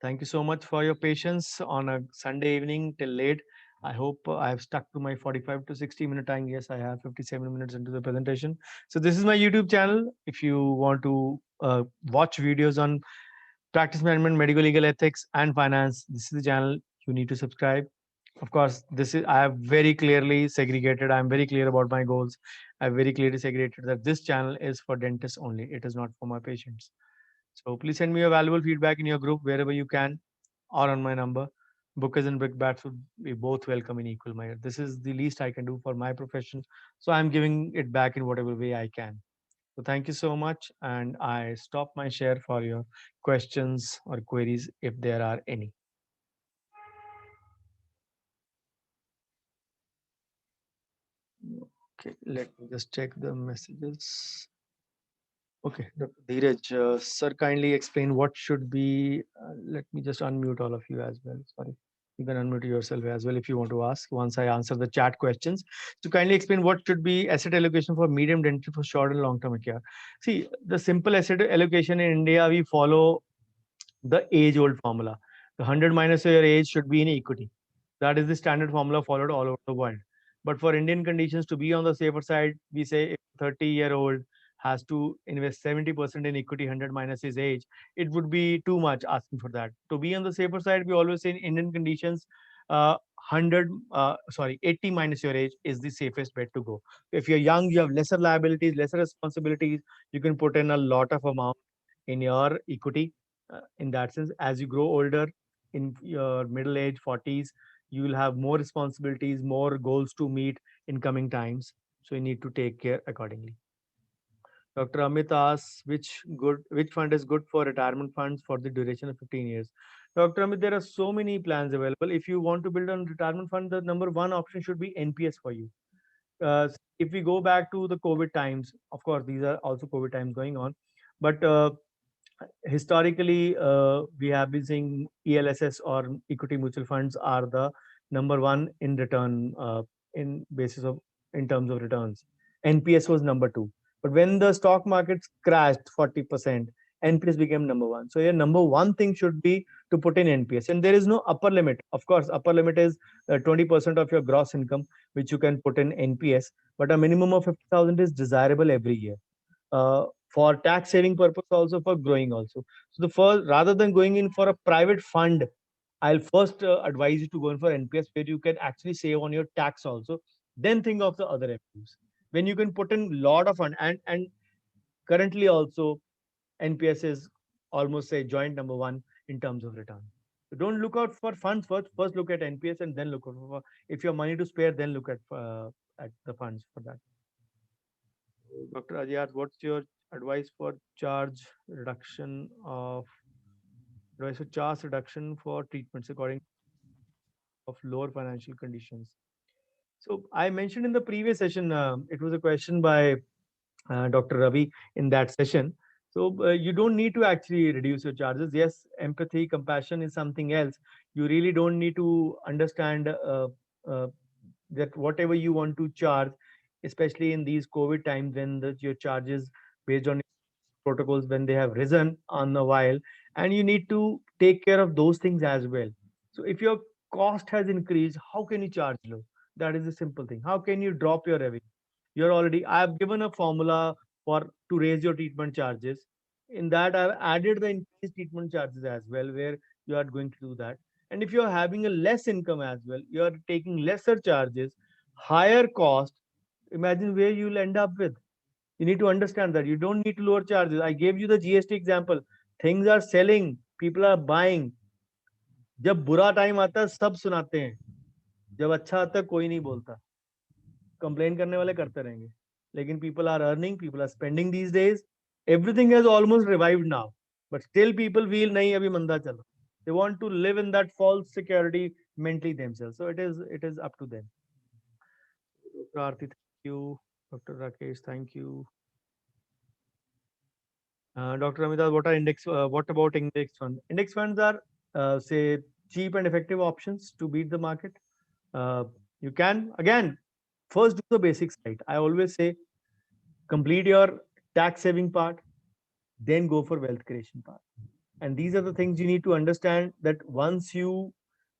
thank you so much for your patience on a Sunday evening till late. I hope I have stuck to my 45 to 60-minute time. Yes, I have 57 minutes into the presentation. So this is my YouTube channel. If you want to watch videos on practice management, medical legal ethics, and finance, this is the channel you need to subscribe. Of course, this is, I have very clearly segregated. I'm very clear about my goals. I've very clearly segregated that this channel is for dentists only. It is not for my patients. So please send me your valuable feedback in your group wherever you can, or on my number. Bookers and brickbats would be both welcome in equal measure. This is the least I can do for my profession. So I'm giving it back in whatever way I can. So thank you so much. And I stop my share for your questions or queries if there are any. Okay, let me just check the messages. Okay, Dr. Dheeraj, sir, kindly explain what should be. Let me just unmute all of you as well. Sorry. You can unmute yourself as well if you want to ask once I answer the chat questions. So kindly explain what should be asset allocation for medium dental for short and long-term care. See, the simple asset allocation in India, we follow the age-old formula. The 100 minus your age should be in equity. That is the standard formula followed all over the world. But for Indian conditions, to be on the safer side, we say if 30-year-old has to invest 70% in equity, 100 minus his age, it would be too much asking for that. To be on the safer side, we always say in Indian conditions, 80 minus your age is the safest bet to go. If you're young, you have lesser liabilities, lesser responsibilities, you can put in a lot of amount in your equity. In that sense, as you grow older, in your middle age 40s, you will have more responsibilities, more goals to meet in coming times, so you need to take care accordingly. Dr. Amit asks which fund is good for retirement funds for the duration of 15 years. Dr. Amit, there are so many plans available. If you want to build a retirement fund, the number one option should be NPS for you. If we go back to the COVID times, of course, these are also COVID times going on, but historically, we have been seeing ELSS or equity mutual funds are the number one in return in basis of in terms of returns. NPS was number two, but when the stock markets crashed 40%, NPS became number one. So your number one thing should be to put in NPS, and there is no upper limit. Of course, upper limit is 20% of your gross income, which you can put in NPS, but a minimum of 50,000 is desirable every year. For tax saving purpose, also for growing also. So the first, rather than going in for a private fund, I'll first advise you to go in for NPS, where you can actually save on your tax also, then think of the other avenues when you can put in lot of fund. And currently also NPS is almost say joint number one in terms of return. So don't look out for funds first look at NPS, and then look out for, if you have money to spare, then look at the funds for that. Dr. Ajay, what's your advice for charge reduction of advice for charge reduction for treatments according of lower financial conditions? So I mentioned in the previous session, it was a question by Dr. Ravi in that session. So you don't need to actually reduce your charges. Yes, empathy, compassion is something else. You really don't need to understand uh, that whatever you want to charge, especially in these COVID times when your charges based on protocols when they have risen on a while, and you need to take care of those things as well. So if your cost has increased, how can you charge low? That is a simple thing. How can you drop your revenue? You're already, I've given a formula for to raise your treatment charges. In that, I've added the increased treatment charges as well, where you are going to do that. And if you're having a less income as well, you're taking lesser charges, higher cost, imagine where you'll end up with. You need to understand that you don't need to lower charges. I gave you the GST example. Things are selling, people are buying. जब बुरा time आता है सब सुनाते हैं, जब अच्छा आता है कोई नहीं बोलता. कंप्लेन करने वाले करते रहेंगे, लेकिन people are earning, people are spending these days. Everything has almost revived now, but still people feel नहीं अभी मंदा चल रहा. They want to live in that false security mentally themselves. So it is up to them. Dr. Aarti, thank you. Dr. Rakesh, thank you. Dr. Amitabh, what are index? What about index funds? Index funds are, say, cheap and effective options to beat the market. You can again first do the basics right. I always say complete your tax saving part, then go for wealth creation part. And these are the things you need to understand, that once you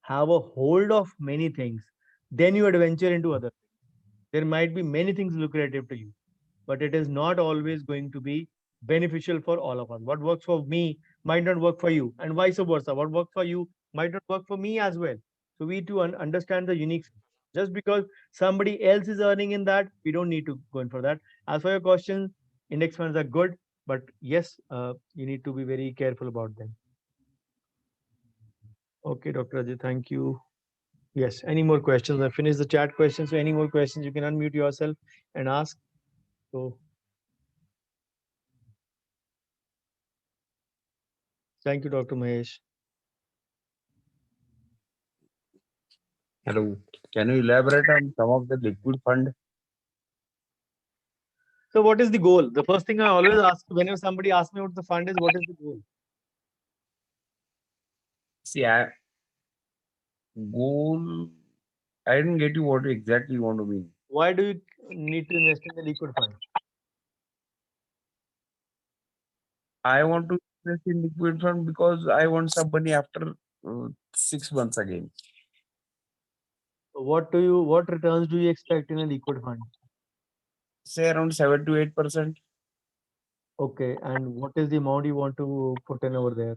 have a hold of many things, then you adventure into other. There might be many things lucrative to you, but it is not always going to be beneficial for all of us. What works for me might not work for you, and vice versa. What works for you might not work for me as well. So we to understand the unique. Just because somebody else is earning in that, we don't need to go in for that. As for your question, index funds are good, but yes, you need to be very careful about them. Okay, Dr. Ajay, thank you. Yes, any more questions? I finished the chat questions. So any more questions, you can unmute yourself and ask. So thank you, Dr. Mahesh. Hello. Can you elaborate on some of the liquid fund? So what is the goal? The first thing I always ask whenever somebody asks me what the fund is, what is the goal? See, goal. I didn't get you what exactly you want to mean. Why do you need to invest in the liquid fund? I want to invest in liquid fund because I want some money after 6 months again. What returns do you expect in a liquid fund? Say around 7 to 8%. Okay, and what is the amount you want to put in over there?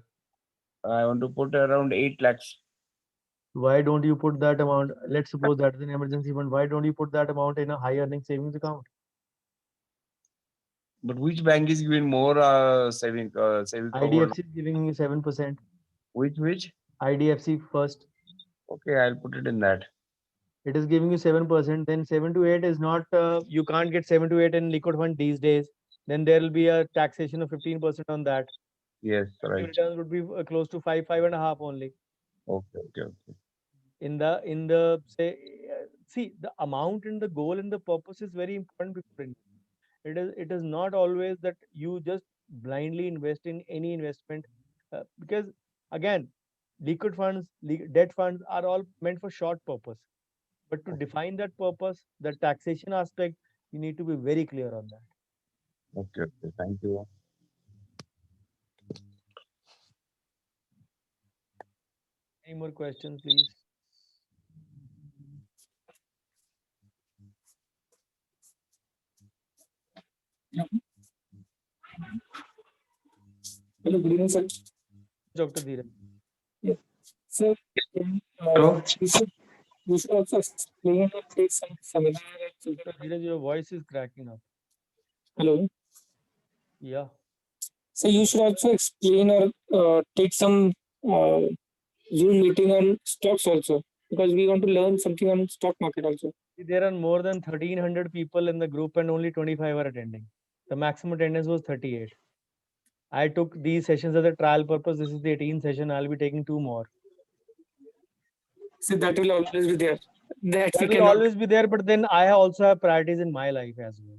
I want to put around 8 lakhs. Why don't you put that amount? Let's suppose that is an emergency fund. Why don't you put that amount in a high earning savings account? But which bank is giving more saving cover? IDFC is giving you 7%. Which? IDFC first, Okay, I'll put it in that. it is giving you 7%. Then 7 to 8 is not. You can't get 7 to 8 in liquid fund these days. Then there will be a taxation of 15% on that. Yes, Your right. returns would be close to 5.5 only. Okay, okay, okay. In the say, see, the amount and the goal and the purpose is very important before it is not always that you just blindly invest in any investment, because again, liquid funds, debt funds are all meant for short purpose, but to define that purpose, the taxation aspect, you need to be very clear on that. Okay, okay. Thank you. Any more questions, please? Hello, good evening, sir. Dr. Dheeraj. Yeah. So, you should also explain or take some seminar at Dr. Dheeraj, your voice is cracking up. Hello. Yeah. So, you should also explain or take some uh, Zoom meeting on stocks also because we want to learn something on stock market also. There are more than 1,300 people in the group and only 25 are attending. The maximum attendance was 38. I took these sessions as a trial purpose. This is the 18th session. I'll be taking 2 more. So, that will always be there. That we That will cannot. always be there, but then I also have priorities in my life as well.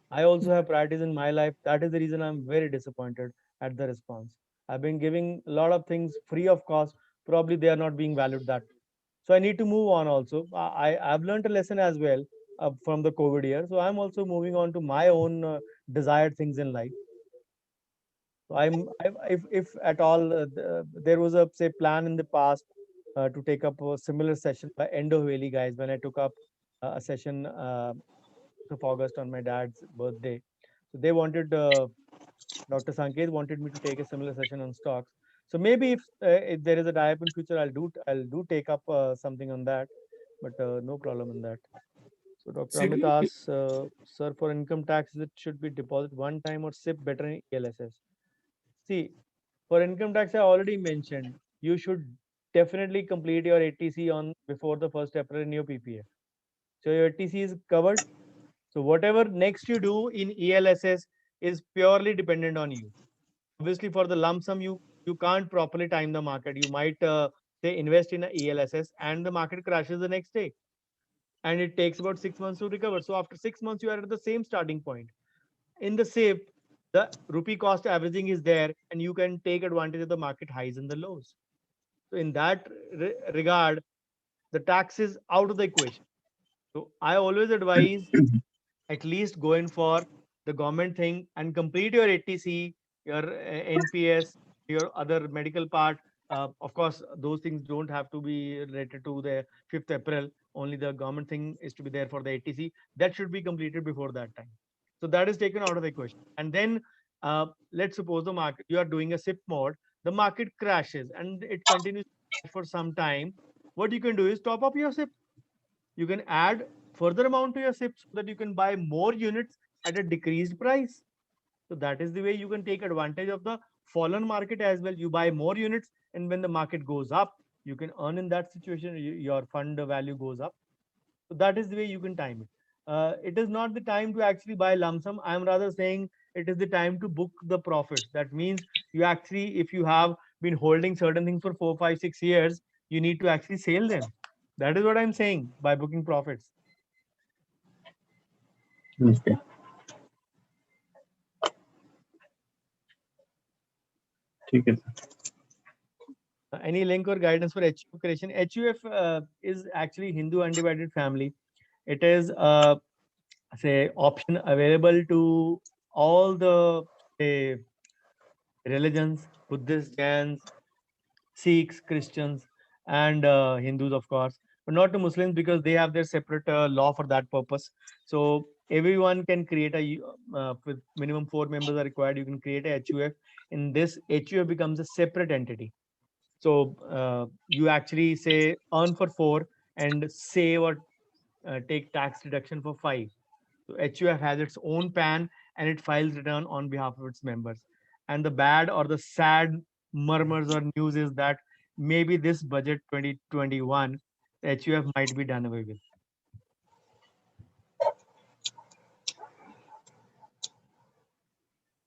I also have priorities in my life. That is the reason I'm very disappointed at the response. I've been giving a lot of things free of cost. Probably they are not being valued that. So I need to move on also. I've learned a lesson as well from the COVID year. So I'm also moving on to my own desired things in life. So if at all there was a say plan in the past to take up a similar session by end of Valley guys when I took up a session of August on my dad's birthday. So they wanted Dr. Sanket wanted me to take a similar session on stocks. So maybe if there is a tie-up in future, I'll do take up something on that, but no problem in that. So Dr. So, Amit asks, sir, for income tax, it should be deposit one time or SIP better in ELSS. See, for income tax, I already mentioned you should definitely complete your ATC on before the 1st April in your PPF. So your ATC is covered. So whatever next you do in ELSS is purely dependent on you. Obviously, for the lump sum, you can't properly time the market. You might say invest in a ELSS and the market crashes the next day, and it takes about 6 months to recover. So after 6 months, you are at the same starting point. In the SIP, the rupee cost averaging is there, and you can take advantage of the market highs and the lows. So in that regard, the tax is out of the equation. So I always advise at least go in for the government thing and complete your ATC, your NPS, your other medical part. Of course, those things don't have to be related to the 5th April. Only the government thing is to be there for the ATC. That should be completed before that time. So that is taken out of the equation. And then let's suppose the market, you are doing a SIP mode, the market crashes and it continues. for some time, what you can do is top up your SIP. You can add further amount to your SIP so that you can buy more units at a decreased price. So that is the way you can take advantage of the fallen market as well. You buy more units, and when the market goes up, you can earn in that situation. Your fund value goes up. So that is the way you can time it. It is not the time to actually buy lump sum. I am rather saying it is the time to book the profits. That means you actually, if you have been holding certain things for 4, 5, 6 years, you need to actually sell them. That is what I'm saying by booking profits. Okay. ठीक है sir. Any link or guidance for HUF creation? HUF is actually Hindu undivided family. It is say option available to all the say, religions, Buddhists, Jains, Sikhs, Christians, and Hindus, of course, but not to Muslims because they have their separate law for that purpose. So everyone can create with minimum 4 members are required. You can create a HUF. In this, HUF becomes a separate entity. So you actually say earn for 4 and save or take tax deduction for 5. So HUF has its own PAN and it files return on behalf of its members. And the bad or the sad murmurs or news is that maybe this budget 2021 HUF might be done away with.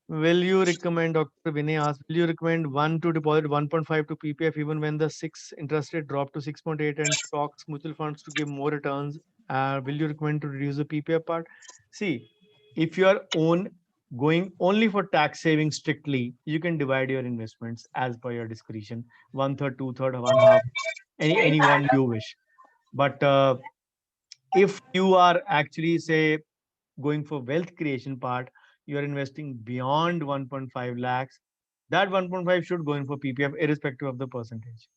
Will you recommend, Dr. Vinay asked, will you recommend one to deposit 1.5 to PPF even when the 6 interest rate drop to 6.8 and stocks, mutual funds to give more returns? Will you recommend to reduce the PPF part? See, if you are going only for tax saving strictly, you can divide your investments as per your discretion, 1/3, 2/3, 1/2, any one you wish. But if you are actually say going for wealth creation part, you are investing beyond 1.5 lakhs, that 1.5 should go in for PPF irrespective of the percentage.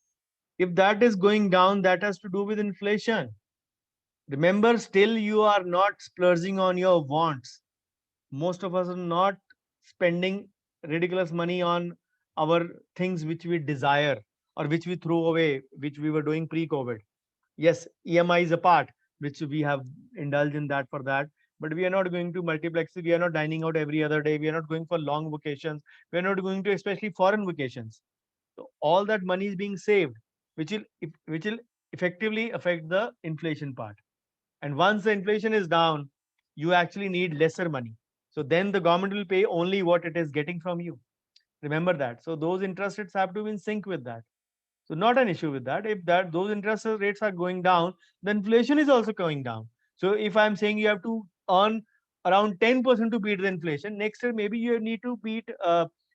If that is going down, that has to do with inflation. Remember, still you are not splurging on your wants. Most of us are not spending ridiculous money on our things which we desire or which we throw away, which we were doing pre-COVID. Yes, EMI is a part which we have indulged in that for that, but we are not going to multiplexes. We are not dining out every other day. We are not going for long vacations. We are not going to especially foreign vacations. So all that money is being saved, which will effectively affect the inflation part. And once the inflation is down, you actually need lesser money. So then the government will pay only what it is getting from you. Remember that. So those interest rates have to be in sync with that. So not an issue with that. If that those interest rates are going down, the inflation is also going down. So if I'm saying you have to earn around 10% to beat the inflation, next year maybe you need to need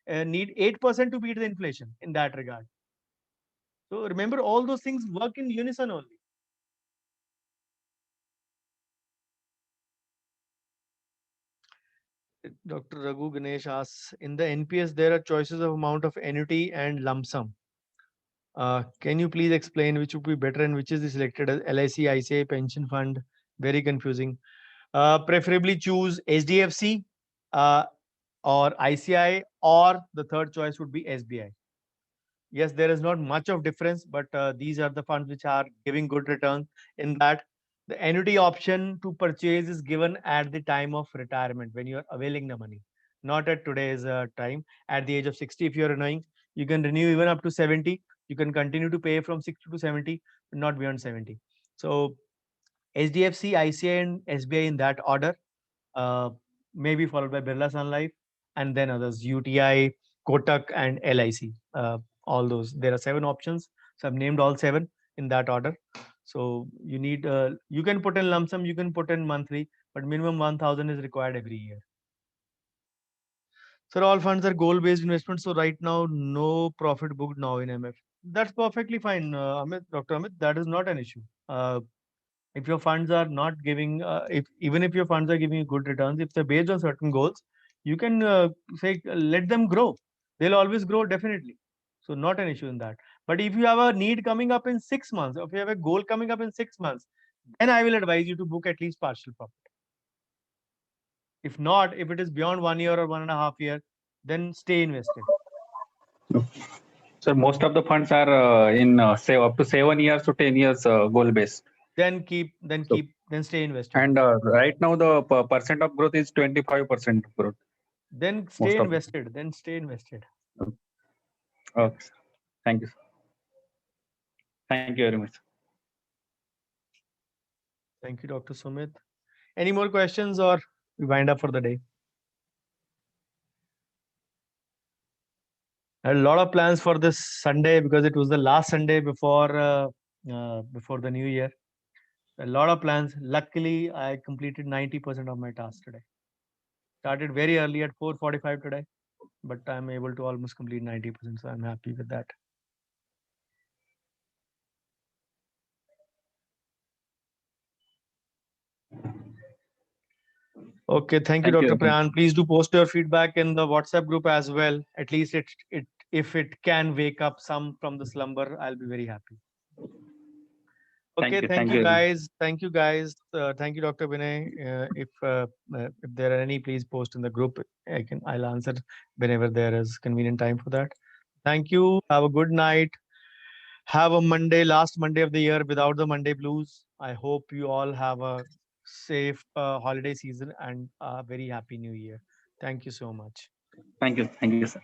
8% to beat the inflation in that regard. So remember, all those things work in unison only. Dr. Raghu Ganesh asks, in the NPS, there are choices of amount of annuity and lump sum. Can you please explain which would be better and which is the selected as LIC, ICI, pension fund? Very confusing. Preferably choose HDFC or ICI, or the third choice would be SBI. Yes, there is not much of difference, but these are the funds which are giving good returns. In that, the annuity option to purchase is given at the time of retirement when you are availing the money, not at today's time. At the age of 60, if you are renewing, you can renew even up to 70. You can continue to pay from 60 to 70, but not beyond 70. So HDFC, ICI, and SBI in that order, uh, maybe followed by Birla Sun Life, and then others, UTI, Kotak, and LIC. All those. There are 7 options. So I've named all 7 in that order. So you need, you can put in lump sum, you can put in monthly, but minimum 1,000 is required every year. So all funds are goal-based investments. So right now, no profit booked now in MF. That's perfectly fine, Amit, Dr. Amit. That is not an issue. If your funds are not giving, if even if your funds are giving you good returns, if they're based on certain goals, you can say let them grow. They'll always grow definitely. So not an issue in that. But if you have a need coming up in 6 months, or if you have a goal coming up in 6 months, then I will advise you to book at least partial profit. If not, if it is beyond 1 year or 1.5 years, then stay invested. Okay. So most of the funds are say up to 7 years to 10 years goal based. Then So- stay invested. And right now the percent of growth is 25% growth. Then most stay of it. invested. Then stay invested. Okay. Sir. Thank you. Sir. Thank you very much. Thank you, Dr. Sumit. Any more questions or we wind up for the day? A lot of plans for this Sunday because it was the last Sunday before the new year. A lot of plans. Luckily, I completed 90% of my tasks today. Started very early at 4:45 today, but I'm able to almost complete 90%. So I'm happy with that. Okay, thank you, Thank you Dr. very much. Priyan. Please do post your feedback in the WhatsApp group as well. At least if it can wake up some from the slumber, I'll be very happy. Okay, thank you very much. guys. Thank you guys. Thank you, Dr. Vinay. If there are any, please post in the group. I'll answer whenever there is convenient time for that. Thank you. Have a good night. Have a last Monday of the year without the Monday blues. I hope you all have a safe holiday season and a very happy new year. Thank you so much. Thank you, sir.